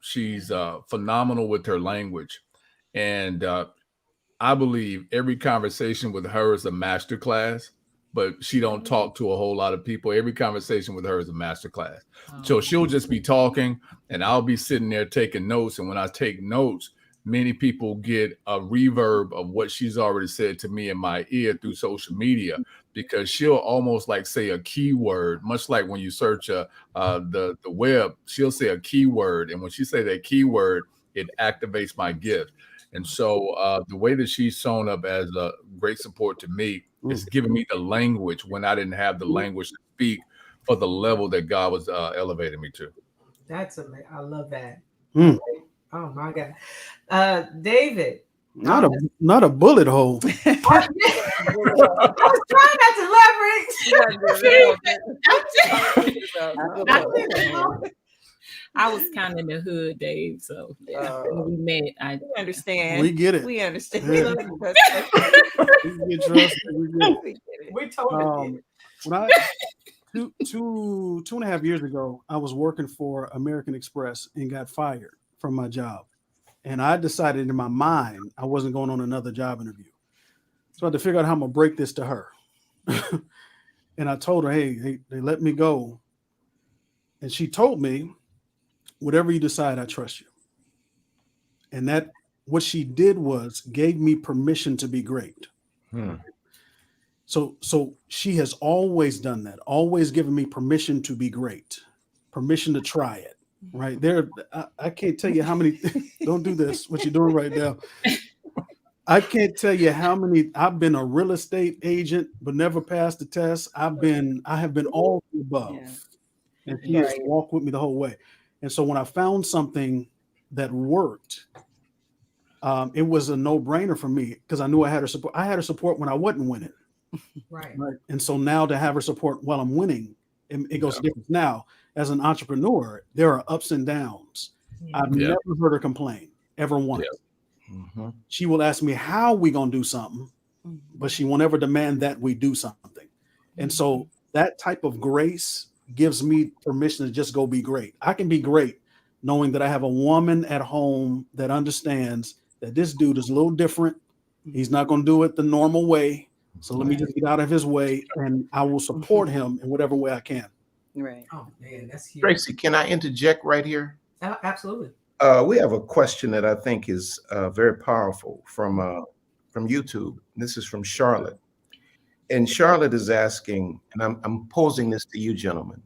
She's phenomenal with her language, and I believe every conversation with her is a masterclass. But she don't talk to a whole lot of people. Every conversation with her is a masterclass. So she'll just be talking, and I'll be sitting there taking notes. And when I take notes, many people get a reverb of what she's already said to me in my ear through social media, because she'll almost like say a keyword, much like when you search the web, she'll say a keyword. And when she say that keyword, it activates my gift. And so the way that she's shown up as a great support to me is giving me the language when I didn't have the language to speak for the level that God was elevating me to. That's amazing. I love that. Mm. Oh my God. David. Not a bullet hole. I was trying not to leverage. I was kind of in the hood, Dave. So when we met, I understand. We get it. We understand. Yeah. We get it. We totally get it. When I 2.5 years ago, I was working for American Express and got fired from my job. And I decided in my mind I wasn't going on another job interview. So I had to figure out how I'm gonna break this to her. And I told her, hey, they let me go. And she told me, whatever you decide, I trust you. And that what she did was gave me permission to be great. So she has always done that, always given me permission to be great, permission to try it. Right there, I can't tell you how many. Don't do this. What you're doing right now. I can't tell you how many. I've been a real estate agent, but never passed the test. I have been all the above, and she has walked with me the whole way. And so when I found something that worked, it was a no-brainer for me because I knew I had her support. I had her support when I wasn't winning. Right. And so now to have her support while I'm winning, it goes different. Now, as an entrepreneur, there are ups and downs. I've never heard her complain ever once. She will ask me how we gonna do something, but she won't ever demand that we do something. And so that type of grace gives me permission to just go be great. I can be great knowing that I have a woman at home that understands that this dude is a little different. He's not going to do it the normal way. So let me just get out of his way and I will support him in whatever way I can. Right. Oh man, that's huge. Tracy, can I interject right here? Absolutely. We have a question that I think is very powerful from YouTube. This is from Charlotte. And Charlotte is asking, and I'm posing this to you gentlemen.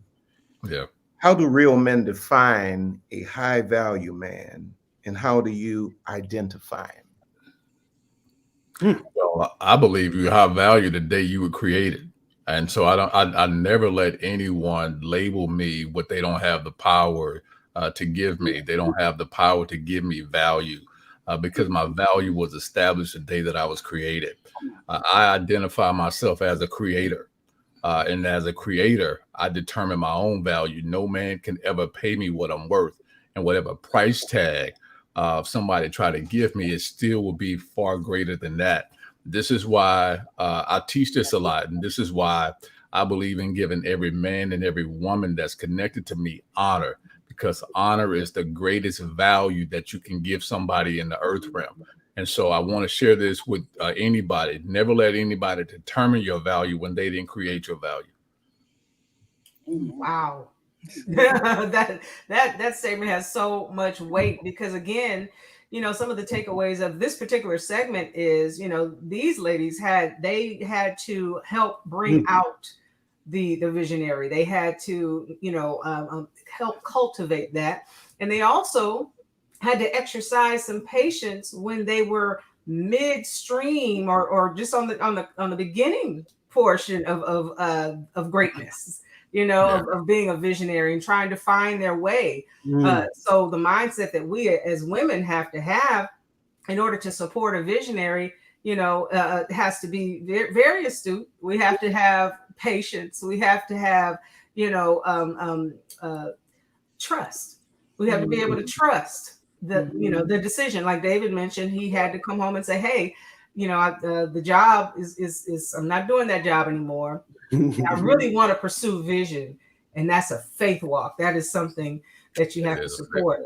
Yeah. How do real men define a high value man, and how do you identify him? Well, I believe you high value the day you were created. And so I never let anyone label me what they don't have the power to give me. They don't have the power to give me value because my value was established the day that I was created. I identify myself as a creator. And as a creator, I determine my own value. No man can ever pay me what I'm worth. And whatever price tag somebody try to give me, it still will be far greater than that. This is why I teach this a lot. And this is why I believe in giving every man and every woman that's connected to me honor, because honor is the greatest value that you can give somebody in the earth realm. And so I want to share this with anybody. Never let anybody determine your value when they didn't create your value. Wow. that statement has so much weight because again, some of the takeaways of this particular segment is, these ladies had to help bring out the visionary. They had to, help cultivate that. And they also had to exercise some patience when they were midstream or just on the beginning portion of greatness, of being a visionary and trying to find their way. So the mindset that we as women have to have in order to support a visionary, has to be very, very astute. We have to have patience. We have to have, trust. We have to be able to trust the decision. Like David mentioned, he had to come home and say, hey, the job is I'm not doing that job anymore. I really want to pursue vision. And that's a faith walk. That is something that you have to support.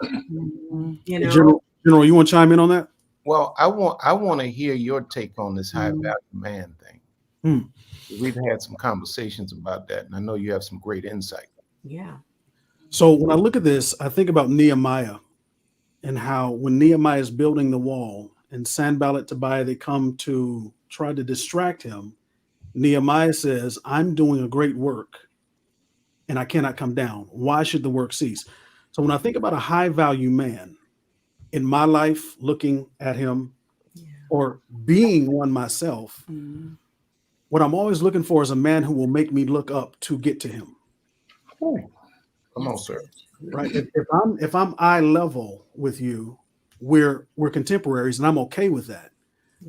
General, you want to chime in on that? Well, I want to hear your take on this high value man thing. We've had some conversations about that, and I know you have some great insight. Yeah. So when I look at this, I think about Nehemiah and how when Nehemiah is building the wall and Sanballat, Tobiah, they come to try to distract him. Nehemiah says, I'm doing a great work and I cannot come down. Why should the work cease? So when I think about a high value man in my life, looking at him or being one myself, what I'm always looking for is a man who will make me look up to get to him. Come on, sir. right? If I'm eye level with you, we're contemporaries, and I'm okay with that.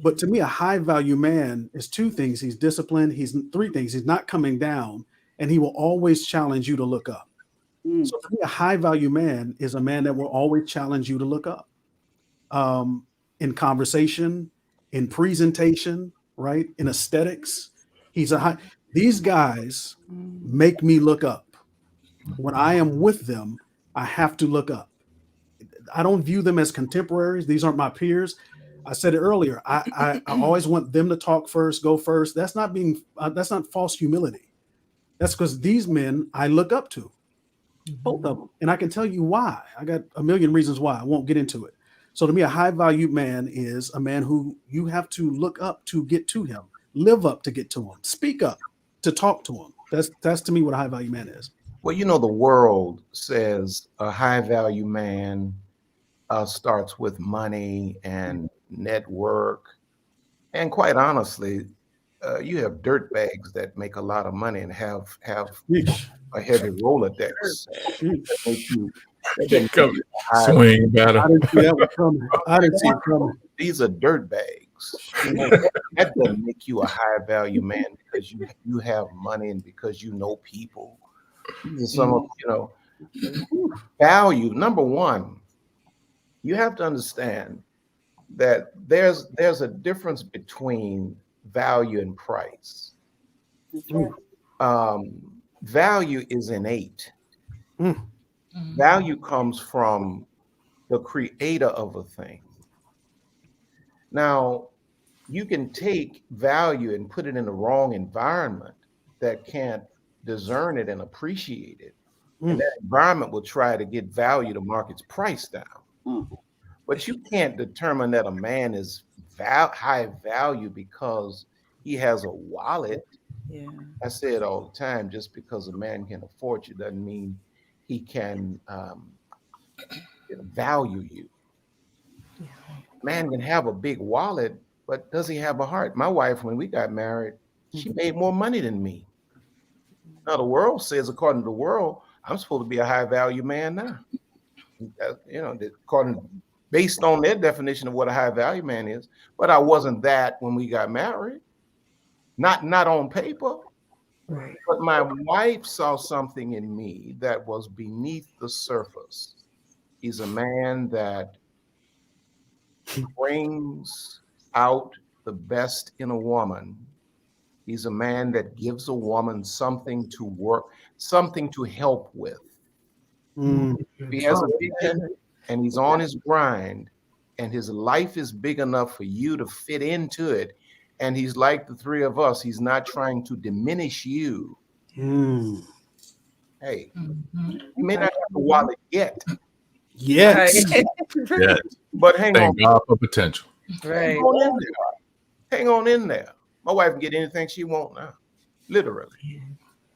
But to me, a high value man is two things. He's disciplined. He's three things. He's not coming down, and he will always challenge you to look up. So to me, a high value man is a man that will always challenge you to look up, in conversation, in presentation, right? In aesthetics. These guys make me look up. When I am with them, I have to look up. I don't view them as contemporaries. These aren't my peers. I said it earlier. I always want them to talk first, go first. That's not false humility. That's because these men I look up to, both of them. And I can tell you why. I got a million reasons why. I won't get into it. So to me, a high value man is a man who you have to look up to get to him, live up to get to him, speak up to talk to him. That's to me what a high value man is. Well, you know, the world says a high value man starts with money and network. And quite honestly, you have dirt bags that make a lot of money and have a heavy Rolodex. Swing better. I didn't see that one coming. I didn't see it coming. These are dirt bags. That doesn't make you a high value man because you have money and because you know people. These are some of, value. Number one, you have to understand that there's a difference between value and price. Value is innate. Value comes from the creator of a thing. Now, you can take value and put it in the wrong environment that can't discern it and appreciate it. And that environment will try to get value to mark its price down. But you can't determine that a man is high value because he has a wallet. Yeah. I say it all the time, just because a man can afford you doesn't mean he can value you. Man can have a big wallet, but does he have a heart? My wife, when we got married, she made more money than me. Now the world says, according to the world, I'm supposed to be a high value man now. Based on their definition of what a high value man is, but I wasn't that when we got married. Not on paper. Right. But my wife saw something in me that was beneath the surface. He's a man that brings out the best in a woman. He's a man that gives a woman something to work, something to help with. If he has a vision and he's on his grind and his life is big enough for you to fit into it, and he's like the three of us, he's not trying to diminish you. Hey, you may not have the wallet yet. Yes. Yeah. But hang on. Thank God for potential. Right. Hang on in there. My wife can get anything she wants now. Literally.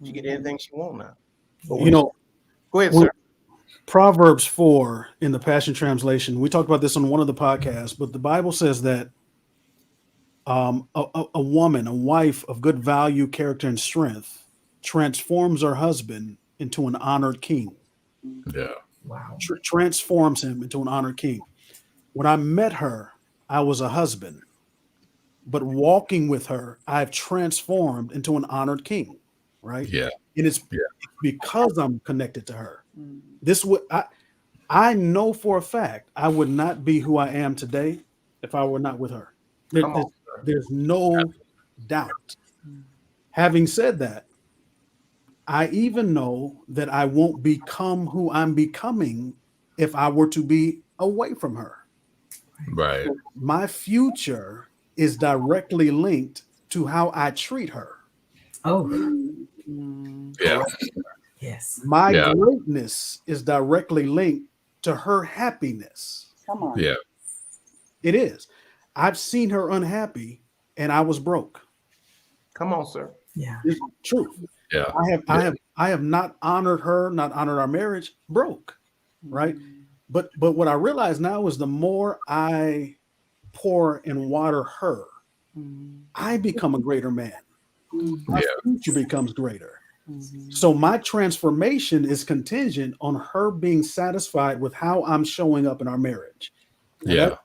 She get anything she wants now. Go ahead, sir. Proverbs 4 in the Passion Translation, we talked about this on one of the podcasts, but the Bible says that a woman, a wife of good value, character, and strength transforms her husband into an honored king. Yeah. Wow. Transforms him into an honored king. When I met her, I was a husband, but walking with her, I've transformed into an honored king, right? Yeah. And it's because I'm connected to her. This would I know for a fact I would not be who I am today if I were not with her. There's no doubt. Having said that, I even know that I won't become who I'm becoming if I were to be away from her. Right. My future is directly linked to how I treat her. Oh, Yeah. yes. My greatness is directly linked to her happiness. Come on. Yeah. It is. I've seen her unhappy and I was broke. Come on, sir. Yeah. It's true. Yeah. I have not honored her, not honored our marriage, broke. Right. But what I realize now is the more I pour and water her, I become a greater man. My future becomes greater. So my transformation is contingent on her being satisfied with how I'm showing up in our marriage. Yeah.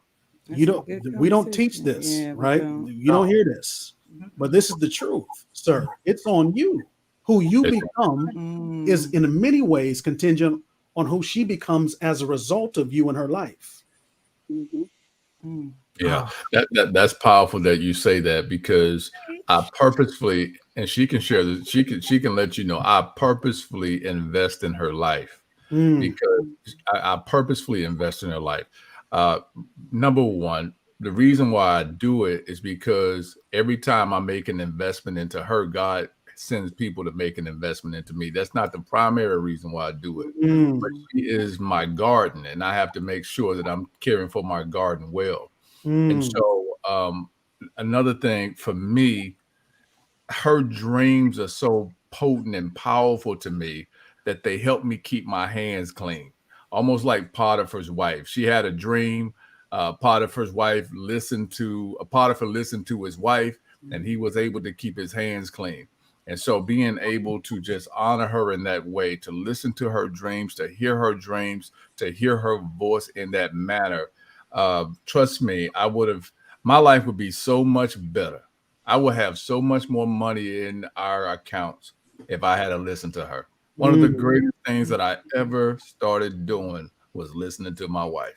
We don't teach this, right? You don't hear this, but this is the truth, sir. It's on you. Who you become is in many ways contingent on who she becomes as a result of you in her life. Yeah, that's powerful that you say that, because I purposefully, and she can share this, she can let you know, I purposefully invest in her life, because I purposefully invest in her life. Number one, the reason why I do it is because every time I make an investment into her, God sends people to make an investment into me. That's not the primary reason why I do it, but she is my garden, and I have to make sure that I'm caring for my garden well. And so another thing for me, her dreams are so potent and powerful to me that they help me keep my hands clean. Almost like Potiphar's wife. She had a dream. Potiphar's wife Potiphar listened to his wife, and he was able to keep his hands clean. And so being able to just honor her in that way, to listen to her dreams, to hear her voice in that manner, trust me, my life would be so much better. I would have so much more money in our accounts if I had to listen to her. One of the greatest things that I ever started doing was listening to my wife.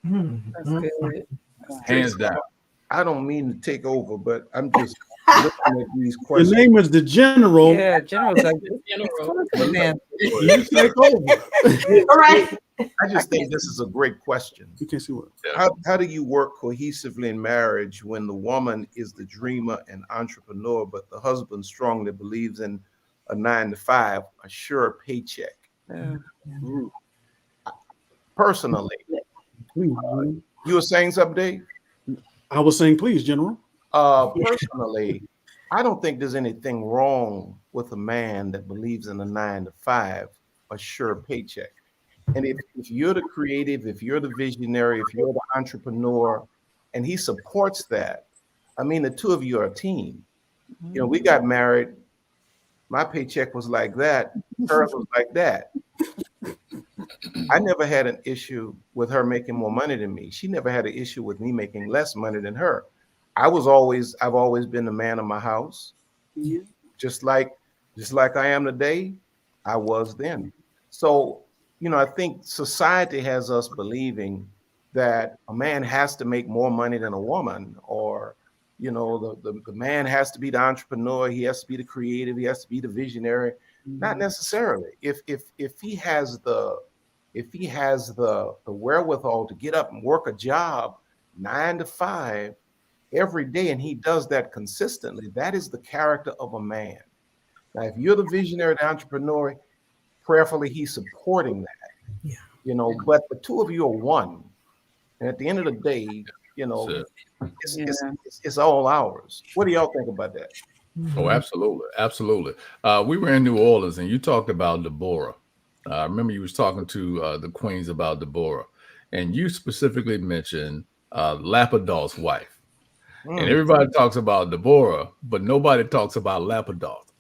That's good. Hands down. I don't mean to take over, but I'm just looking at these Your questions. name is the General. Yeah, General's like, You take over. All right. I just think this is a great question. You can't see what. How do you work cohesively in marriage when the woman is the dreamer and entrepreneur, but the husband strongly believes in a 9-to-5, a sure paycheck? Personally, you were saying something, Dave? I was saying, please, General. Personally, I don't think there's anything wrong with a man that believes in a 9-to-5, a sure paycheck. And if you're the creative, if you're the visionary, if you're the entrepreneur, and he supports that, I mean, the two of you are a team. You know, we got married. My paycheck was like that. Hers was like that. I never had an issue with her making more money than me. She never had an issue with me making less money than her. I've always been the man of my house. Just like I am today, I was then. So, you know, I think society has us believing that a man has to make more money than a woman, or, you know, the man has to be the entrepreneur, he has to be the creative, he has to be the visionary. Not necessarily. If he has the wherewithal to get up and work a job 9-to-5 every day, and he does that consistently, that is the character of a man. Now, if you're the visionary, the entrepreneur, prayerfully he's supporting that. You know, but the two of you are one, and at the end of the day, you know, it's all ours. What do y'all think about that? Oh, absolutely, absolutely. We were in New Orleans, and you talked about Deborah. I remember you was talking to the queens about Deborah, and you specifically mentioned Lapidoth's wife. And everybody talks about Deborah, but nobody talks about Lapidoth.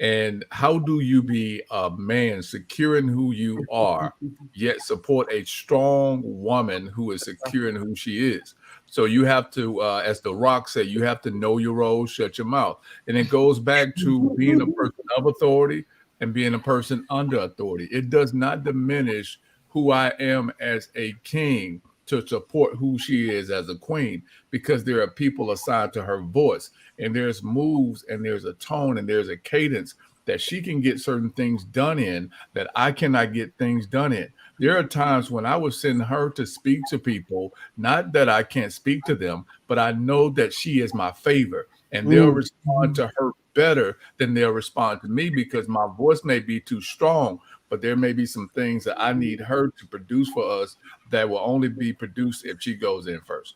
And how do you be a man secure in who you are, yet support a strong woman who is secure in who she is? So you have to, as The Rock said, you have to know your role, shut your mouth. And it goes back to being a person of authority and being a person under authority. It does not diminish who I am as a king to support who she is as a queen, because there are people assigned to her voice, and there's moves and there's a tone and there's a cadence that she can get certain things done in that I cannot get things done in. There are times when I would send her to speak to people, not that I can't speak to them, but I know that she is my favor, and they'll respond to her better than they'll respond to me, because my voice may be too strong, but there may be some things that I need her to produce for us that will only be produced if she goes in first.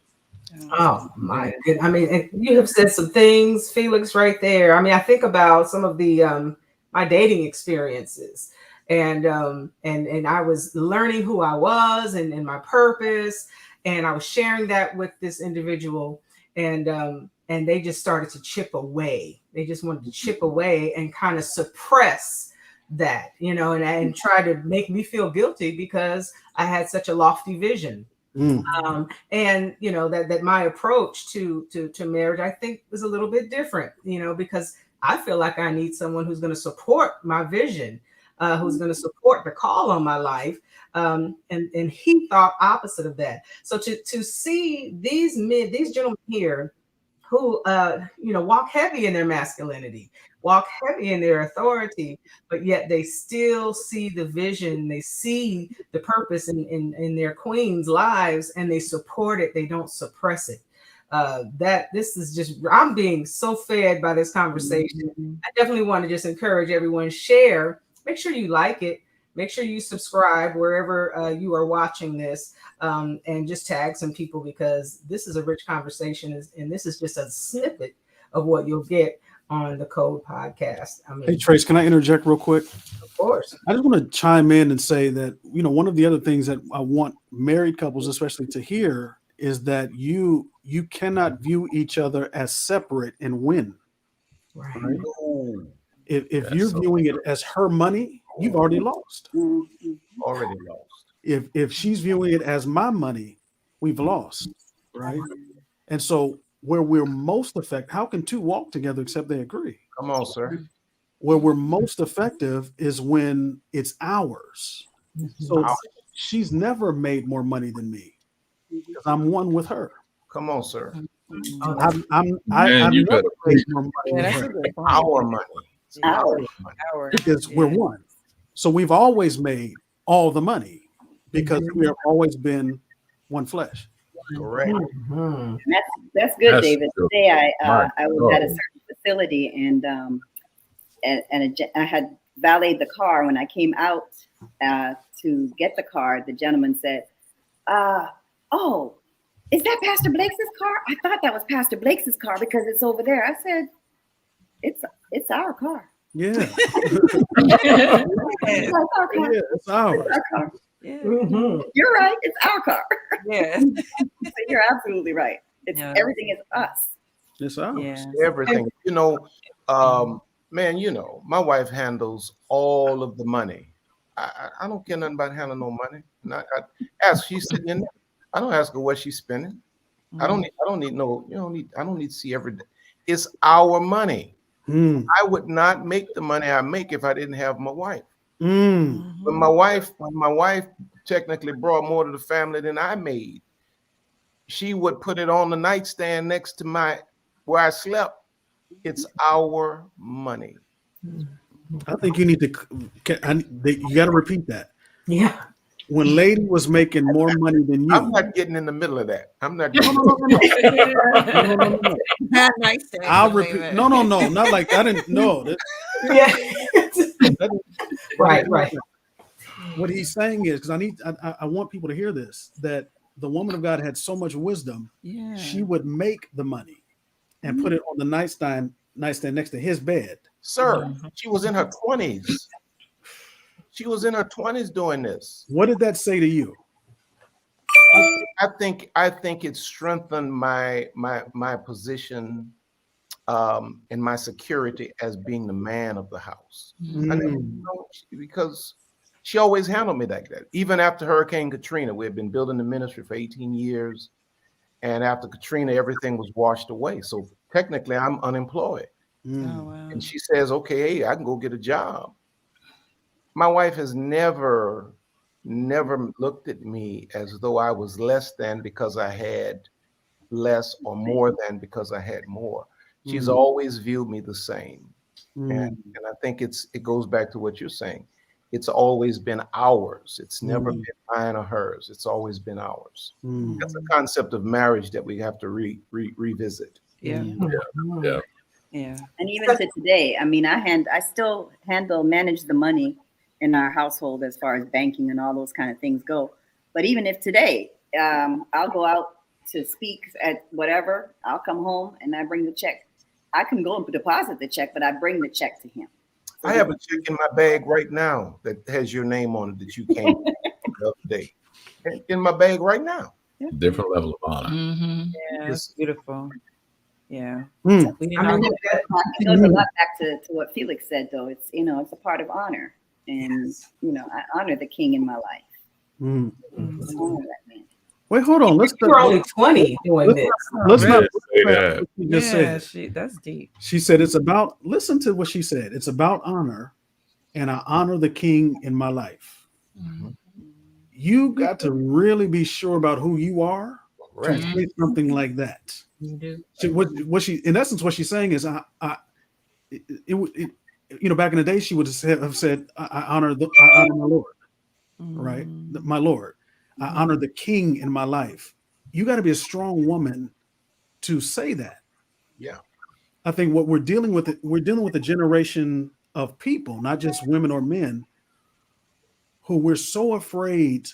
Oh my goodness. I mean, and you have said some things, Felix, right there. I mean, I think about some of the my dating experiences, and I was learning who I was and my purpose, and I was sharing that with this individual, and and they just started to chip away. They just wanted to chip away and kind of suppress that, and try to make me feel guilty because I had such a lofty vision. And that my approach to marriage, I think, was a little bit different, because I feel like I need someone who's going to support my vision, who's going to support the call on my life. And he thought opposite of that. So to see these men, these gentlemen here who walk heavy in their masculinity, walk heavy in their authority, but yet they still see the vision, they see the purpose in their queens' lives, and they support it, they don't suppress it. This is just, I'm being so fed by this conversation. I definitely want to just encourage everyone, share, make sure you like it, make sure you subscribe wherever you are watching this, and just tag some people, because this is a rich conversation, and this is just a snippet of what you'll get on the Code podcast. Hey, Trace, can I interject real quick? Of course. I just want to chime in and say that, one of the other things that I want married couples especially to hear is that you cannot view each other as separate and win. Right. If you're viewing it as her money, you've already lost. Already lost. If she's viewing it as my money, we've lost. Right. And so where we're most effective, how can two walk together except they agree? Come on, sir. Where we're most effective is when it's ours. So she's never made more money than me because I'm one with her. Come on, sir. I've never made more money than her. Our money. Our. Because we're one. So we've always made all the money because we have always been one flesh. Correct. That's good, That's David. good. Today Right. I was at a certain facility and I had valeted the car. When I came out to get the car, the gentleman said, "Oh, is that Pastor Blake's car? I thought that was Pastor Blake's car because it's over there." I said, "It's our car." Yeah. It's our car. Yeah, it's ours. It's our car. Yeah. You're right. It's our car. Yeah. So you're absolutely right. Everything is us. It's ours. Yeah. Everything. Man, my wife handles all of the money. I don't care nothing about handling no money. I ask, she's sitting in there. I don't ask her what she's spending. I don't need to see every day. It's our money. I would not make the money I make if I didn't have my wife. When my wife technically brought more to the family than I made, she would put it on the nightstand next to where I slept. It's our money. I think you need to. You got to repeat that. Yeah. When Lady was making more money than you, I'm not getting in the middle of that. I'm not. I'll repeat. No, not like I didn't know. Yeah. Right. What he's saying is, because I want people to hear this, that the woman of God had so much wisdom. Yeah. She would make the money and put it on the nightstand next to his bed. Sir, she was in her 20s. She was in her 20s doing this. What did that say to you? I think it strengthened my position and my security as being the man of the house. Because she always handled me like that. Even after Hurricane Katrina, we had been building the ministry for 18 years. And after Katrina, everything was washed away. So technically, I'm unemployed. Oh, wow. And she says, "Okay, hey, I can go get a job." My wife has never looked at me as though I was less than because I had less or more than because I had more. She's always viewed me the same. And I think it goes back to what you're saying. It's always been ours. It's never been mine or hers. It's always been ours. That's a concept of marriage that we have to revisit. Yeah. And even to today, I mean, I still manage the money in our household as far as banking and all those kind of things go. But even if today, I'll go out to speak at whatever, I'll come home and I bring the check. I can go and deposit the check, but I bring the check to him. I have a check in my bag right now that has your name on it that you came the other day. In my bag right now. Different level of honor. Yeah, that's beautiful. Yeah. Mm. We did I not mean, know. It goes a lot back to what Felix said, though. It's, it's a part of honor. And, I honor the king in my life. Mm. Just honor that man. Wait, hold on. you were only 20 doing this. Let's not Say that. what she just Yeah, said. that's deep. She said it's about, listen to what she said. It's about honor, and I honor the king in my life. You got to really be sure about who you are to say something like that. You do. What she, in essence, what she's saying is, back in the day, she would have said, I honor my Lord, right? My Lord. I honor the king in my life. You got to be a strong woman to say that. Yeah. I think what we're dealing with a generation of people, not just women or men, who we're so afraid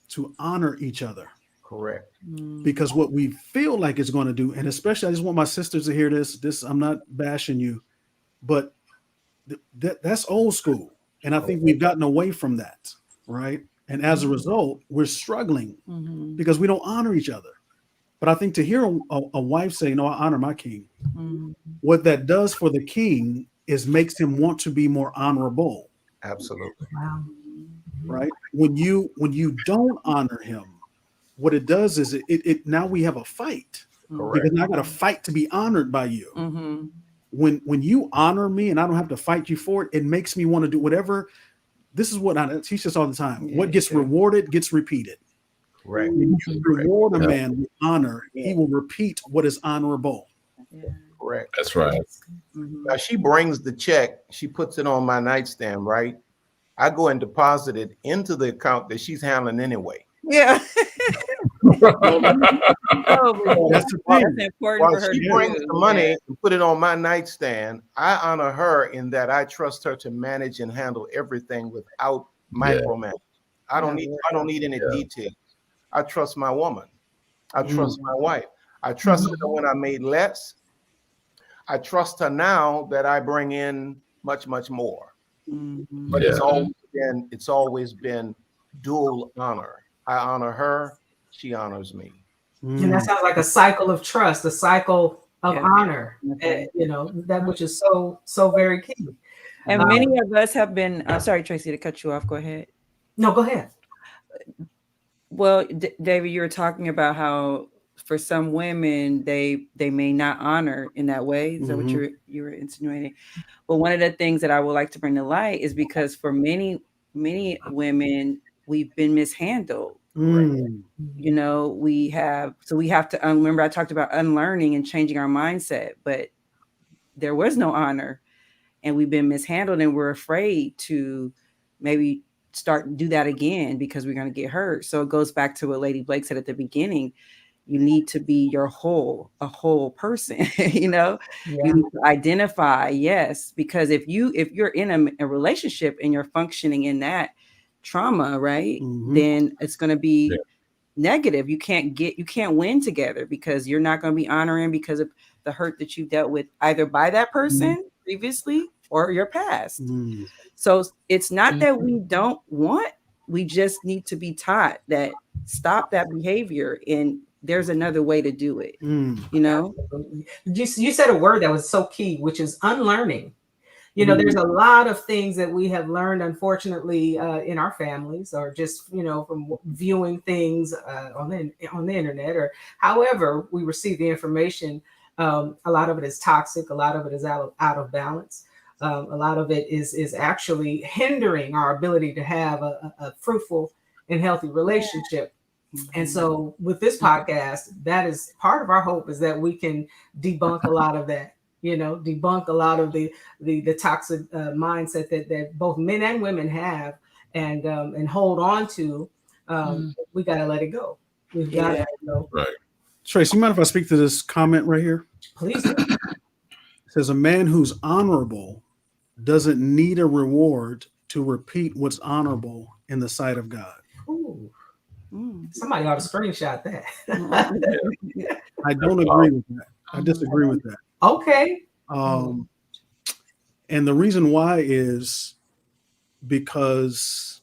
to honor each other. Correct. Because what we feel like it's going to do, and especially I just want my sisters to hear this, I'm not bashing you, but that's old school. And I think we've gotten away from that, right? And as a result, we're struggling because we don't honor each other. But I think to hear a wife say, no, I honor my king, what that does for the king is makes him want to be more honorable. Absolutely. Wow. Right? When you don't honor him, what it does is it now we have a fight. Correct. Because now I got to fight to be honored by you. When you honor me and I don't have to fight you for it, it makes me want to do whatever. This is what I teach us all the time. What gets rewarded gets repeated. Correct. When you reward a man with honor, he will repeat what is honorable. Correct. That's right. Now she brings the check, she puts it on my nightstand, right? I go and deposit it into the account that she's handling anyway. Yeah. That's the That's thing. important While for her she to brings do. the money and put it on my nightstand, I honor her in that I trust her to manage and handle everything without micromanaging. I don't need any detail. I trust my woman. I trust my wife. I trusted her when I made less. I trust her now that I bring in much, much more. But it's always been dual honor. I honor her, she honors me. And that sounds like a cycle of trust, a cycle of honor, that which is so very key. And many of us have been, sorry, Tracy, to cut you off. Go ahead. No, go ahead. Well, David, you were talking about how for some women, they may not honor in that way. Is that what you were insinuating? But one of the things that I would like to bring to light is because for many women, we've been mishandled. We have to remember I talked about unlearning and changing our mindset, but there was no honor and we've been mishandled and we're afraid to maybe do that again because we're going to get hurt. So it goes back to what Lady Blake said at the beginning. You need to be a whole person, You need to identify, yes, because if you're in a relationship and you're functioning in that trauma, right, then it's going to be negative. You can't win together because you're not going to be honoring because of the hurt that you dealt with either by that person previously or your past. So it's not that we don't want, we just need to be taught that stop that behavior and there's another way to do it. You said a word that was so key, which is unlearning. There's a lot of things that we have learned, unfortunately, in our families, or just from viewing things on the internet, or however we receive the information. A lot of it is toxic. A lot of it is out of balance. A lot of it is actually hindering our ability to have a fruitful and healthy relationship. And so with this podcast, that is part of our hope, is that we can debunk a lot of that, debunk a lot of the toxic mindset that both men and women have and hold on to. We got to let it go. We've got to let it go. Right. Trace, you mind if I speak to this comment right here? Please do. It says a man who's honorable doesn't need a reward to repeat what's honorable in the sight of God. Ooh. Somebody ought to screenshot that. I don't agree with that. I disagree with that. Okay. And the reason why is because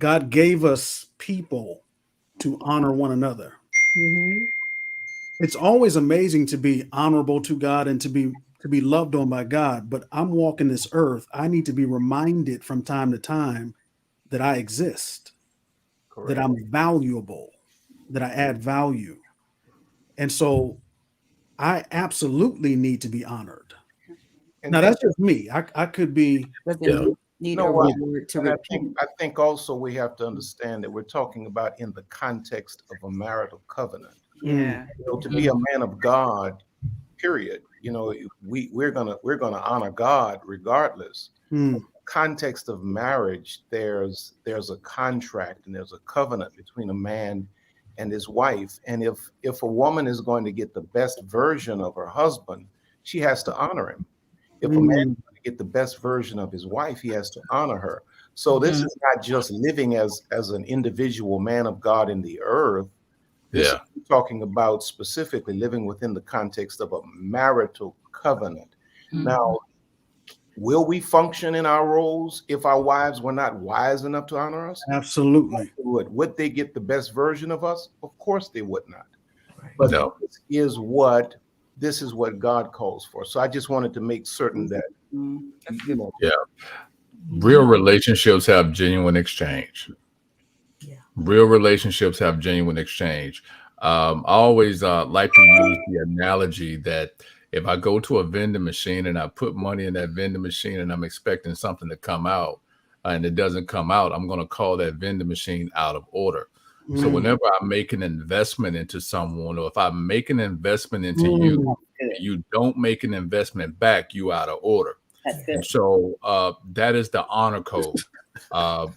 God gave us people to honor one another. it's always amazing to be honorable to God and to be loved on by God. But I'm walking this earth. I need to be reminded from time to time that I exist, that I'm valuable, that I add value. And so I absolutely need to be honored. And Now that's just me. I could be. But then you need a reward to and repeat. I think also we have to understand that we're talking about in the context of a marital covenant. Yeah. You know, to be a man of God, period. You know, we're gonna honor God regardless. Context of marriage, there's a contract and there's a covenant between a man and his wife. And if a woman is going to get the best version of her husband, she has to honor him. If a man is going to get the best version of his wife, he has to honor her. So this is not just living as an individual man of God in the earth. This is talking about specifically living within the context of a marital covenant. Now, will we function in our roles if our wives were not wise enough to honor us? Absolutely. Would they get the best version of us? Of course they would not. But this is what God calls for. So I just wanted to make certain that real relationships have genuine exchange. Real relationships have genuine exchange. I always like to use the analogy that if I go to a vending machine and I put money in that vending machine and I'm expecting something to come out and it doesn't come out, I'm going to call that vending machine out of order. So whenever I make an investment into someone, or if I make an investment into you, you don't make an investment back, you out of order. And so that is the honor code.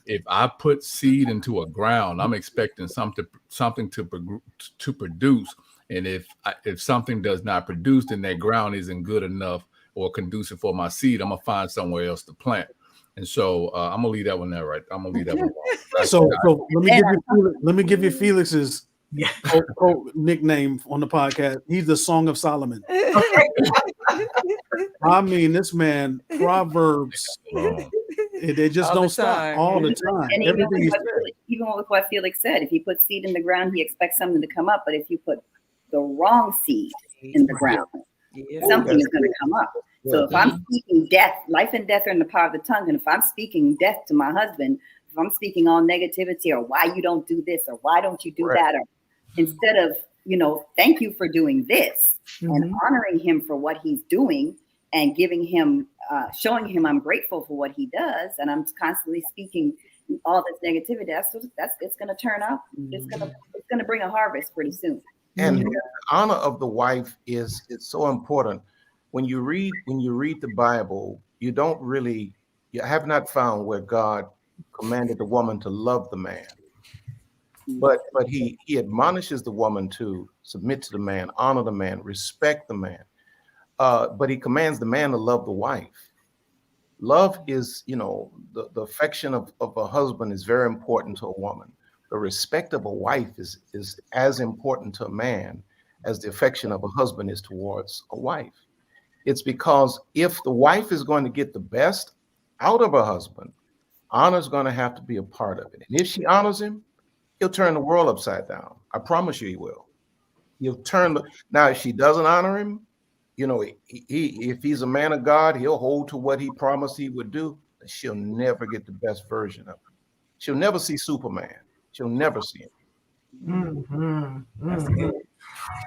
If I put seed into a ground, I'm expecting something to produce. And if something does not produce, then that ground isn't good enough or conducive for my seed. I'm gonna find somewhere else to plant. And so I'm gonna leave that one there, right? I'm gonna leave that one. So let me give you Felix's nickname on the podcast. He's the Song of Solomon. I mean, this man, Proverbs, they just don't stop all the time. And even with what Felix said, if you put seed in the ground, he expects something to come up. But if you put the wrong seed in the ground, something is going to come up. So if I'm speaking death, life and death are in the power of the tongue. And if I'm speaking death to my husband, if I'm speaking all negativity or why you don't do this or why don't you do that, or instead of, thank you for doing this and honoring him for what he's doing and giving him, showing him I'm grateful for what he does. And I'm constantly speaking all this negativity. It's going to turn out. It's going to bring a harvest pretty soon. And the honor of the wife it's so important. When you read the Bible, you have not found where God commanded the woman to love the man. But he admonishes the woman to submit to the man, honor the man, respect the man. But he commands the man to love the wife. Love is, the affection of a husband is very important to a woman. The respect of a wife is as important to a man as the affection of a husband is towards a wife. It's because if the wife is going to get the best out of her husband, honor is going to have to be a part of it. And if she honors him, he'll turn the world upside down. I promise you he will. Now, if she doesn't honor him, if he's a man of God, he'll hold to what he promised he would do. She'll never get the best version of him. She'll never see Superman. She'll never see him. That's good.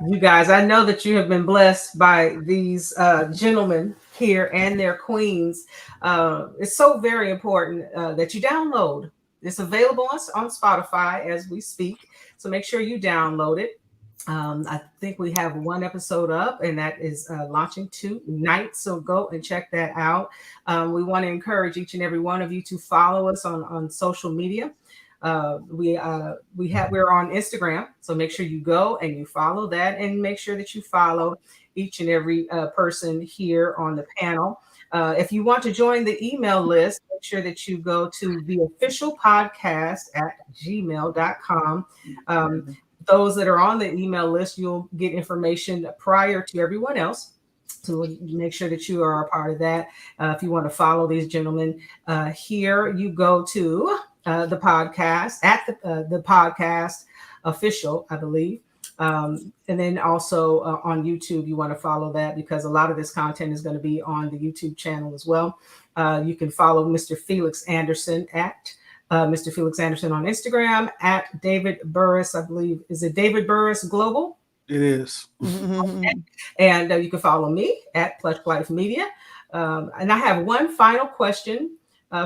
You guys, I know that you have been blessed by these gentlemen here and their queens. It's so very important that you download. It's available on Spotify as we speak. So make sure you download it. I think we have one episode up, and that is launching tonight. So go and check that out. We want to encourage each and every one of you to follow us on social media. We're on Instagram, so make sure you go and you follow that, and make sure that you follow each and every person here on the panel. If you want to join the email list, make sure that you go to theofficialpodcast@gmail.com. Those that are on the email list, you'll get information prior to everyone else. So make sure that you are a part of that. If you want to follow these gentlemen here, you go to the podcast at the podcast official, I believe. And then also on YouTube, you want to follow that because a lot of this content is going to be on the YouTube channel as well. You can follow Mr. Felix Anderson at Mr. Felix Anderson on Instagram, at David Burrus, I believe. Is it David Burrus Global? It is. Okay. And you can follow me at Plush Life Media. And I have one final question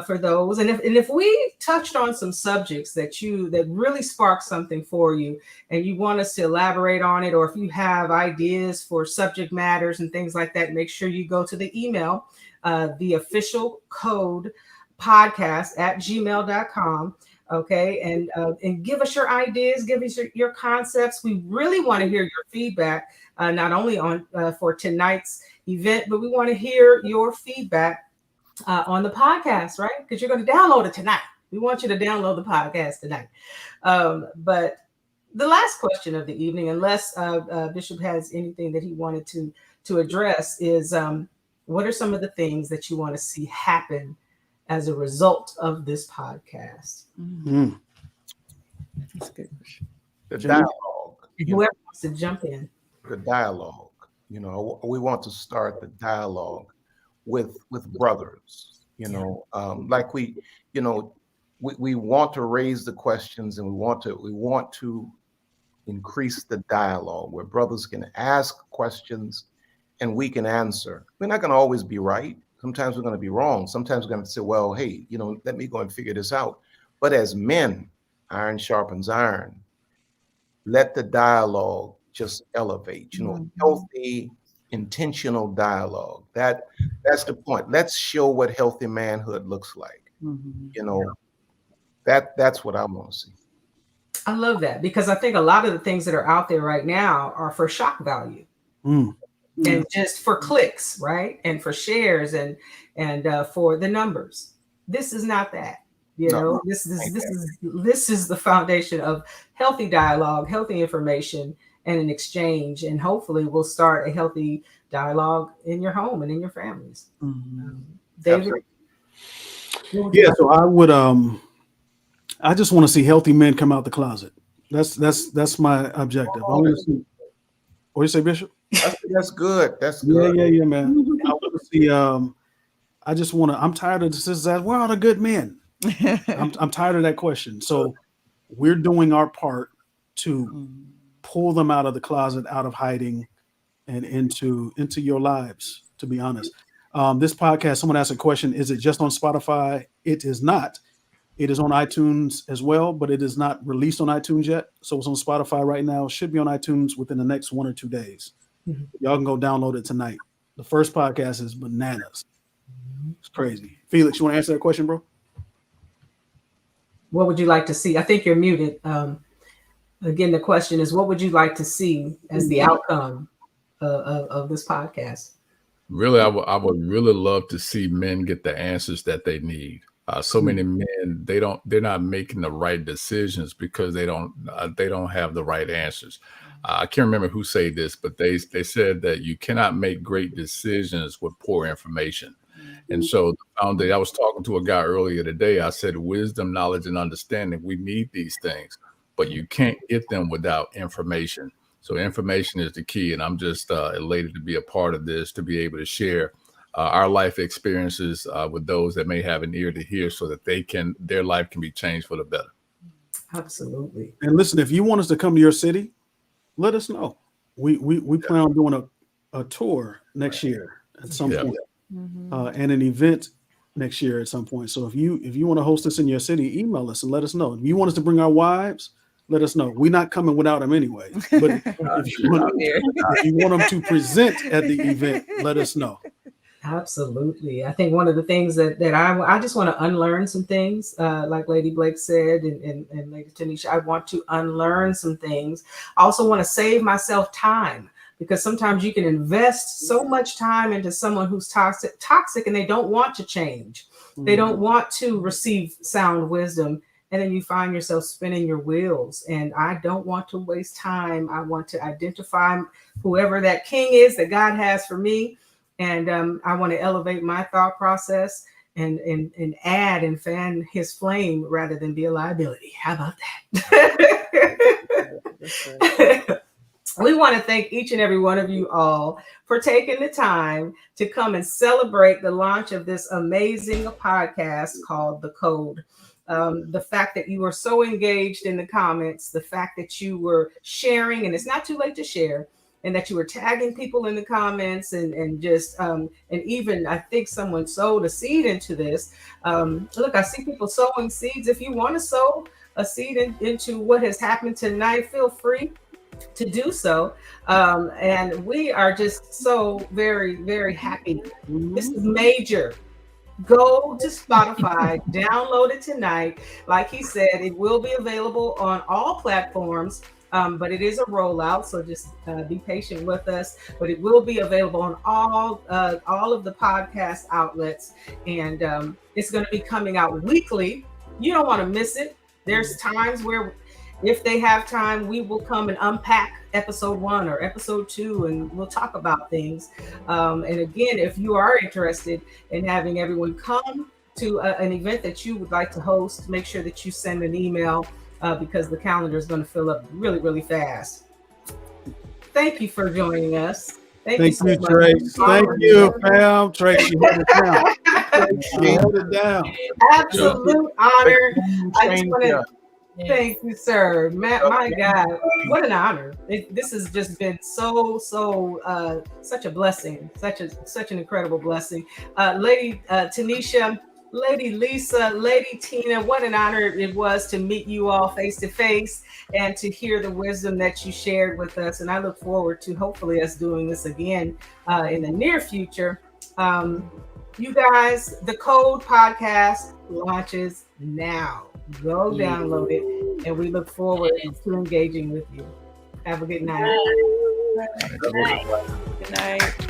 for those. And if we touched on some subjects that really sparked something for you and you want us to elaborate on it, or if you have ideas for subject matters and things like that, make sure you go to the email, the official code podcast at gmail.com. Okay. And give us your ideas, give us your concepts. We really want to hear your feedback, not only on for tonight's event, but we want to hear your feedback on the podcast, right? Because you're going to download it tonight. We want you to download the podcast tonight. But the last question of the evening, unless Bishop has anything that he wanted to address, is what are some of the things that you want to see happen as a result of this podcast? Mm. That's good. The dialogue. Whoever wants to jump in. The dialogue. We want to start the dialogue with brothers. Like we want to raise the questions, and we want to increase the dialogue where brothers can ask questions and we can answer. We're not going to always be right. Sometimes we're going to be wrong. Sometimes we're going to say, well, hey, let me go and figure this out. But as men, iron sharpens iron. Let the dialogue just elevate, healthy, intentional dialogue. That's the point. Let's show what healthy manhood looks like. That's what I want to see. I love that, because I think a lot of the things that are out there right now are for shock value. And just for clicks, right? And for shares and for the numbers. This is not that. This is the foundation of healthy dialogue, healthy information, and an exchange. And hopefully we'll start a healthy dialogue in your home and in your families. David? Yeah, so I would I just want to see healthy men come out the closet. That's my objective. I want to see. What do you say, Bishop? That's good. That's good. Yeah, man. I want to see. I just want to. I'm tired of this. Where are the good men? I'm tired of that question. So we're doing our part to pull them out of the closet, out of hiding, and into your lives. To be honest, this podcast. Someone asked a question: is it just on Spotify? It is not. It is on iTunes as well, but it is not released on iTunes yet. So it's on Spotify right now. Should be on iTunes within the next 1 or 2 days. Y'all can go download it tonight. The first podcast is bananas. It's crazy. Felix, you want to answer that question, bro? What would you like to see? I think you're muted. Again, the question is, what would you like to see as the outcome of this podcast? Really, I would really love to see men get the answers that they need. So many men, they're not making the right decisions because they don't have the right answers. I can't remember who said this, but they said that you cannot make great decisions with poor information. And so I was talking to a guy earlier today. I said, wisdom, knowledge, and understanding, we need these things, but you can't get them without information. So information is the key. And I'm just elated to be a part of this, to be able to share our life experiences with those that may have an ear to hear, so that their life can be changed for the better. Absolutely. And listen, if you want us to come to your city, let us know. We plan on doing a tour next year at some point, and an event next year at some point. So if you want to host us in your city, email us and let us know. If you want us to bring our wives, let us know. We're not coming without them anyway. But if you want them to present at the event, let us know. Absolutely. I think one of the things that I just want to unlearn some things, like Lady Blake said, and Lady Tanisha, I want to unlearn some things. I also want to save myself time, because sometimes you can invest so much time into someone who's toxic, and they don't want to change. They don't want to receive sound wisdom. And then you find yourself spinning your wheels. And I don't want to waste time. I want to identify whoever that king is that God has for me. And I want to elevate my thought process and add and fan his flame rather than be a liability. How about that? We want to thank each and every one of you all for taking the time to come and celebrate the launch of this amazing podcast called The Code. The fact that you were so engaged in the comments, the fact that you were sharing, and it's not too late to share, and that you were tagging people in the comments and just, and even I think someone sowed a seed into this. Look, I see people sowing seeds. If you want to sow a seed into what has happened tonight, feel free to do so. And we are just so very, very happy. This is major. Go to Spotify, download it tonight. Like he said, it will be available on all platforms, but it is a rollout, so just be patient with us. But it will be available on all of the podcast outlets, and it's going to be coming out weekly. You don't want to miss it. There's times where, if they have time, we will come and unpack episode 1 or episode 2, and we'll talk about things. And again, if you are interested in having everyone come to an event that you would like to host, make sure that you send an email because the calendar is going to fill up really, really fast. Thank you for joining us. Thank you, so much. Trace. Thank you, Pam. Tracy, hold it down. Tracy, hold it down. Absolute honor. I just want to thank you, sir. My God, what an honor. This has just been such a blessing, such an incredible blessing. Lady Tanisha, Lady Lisa, Lady Tina, what an honor it was to meet you all face to face and to hear the wisdom that you shared with us. And I look forward to hopefully us doing this again in the near future. You guys, the Code podcast launches now. Go download it, and we look forward to engaging with you. Have a good night. Good night.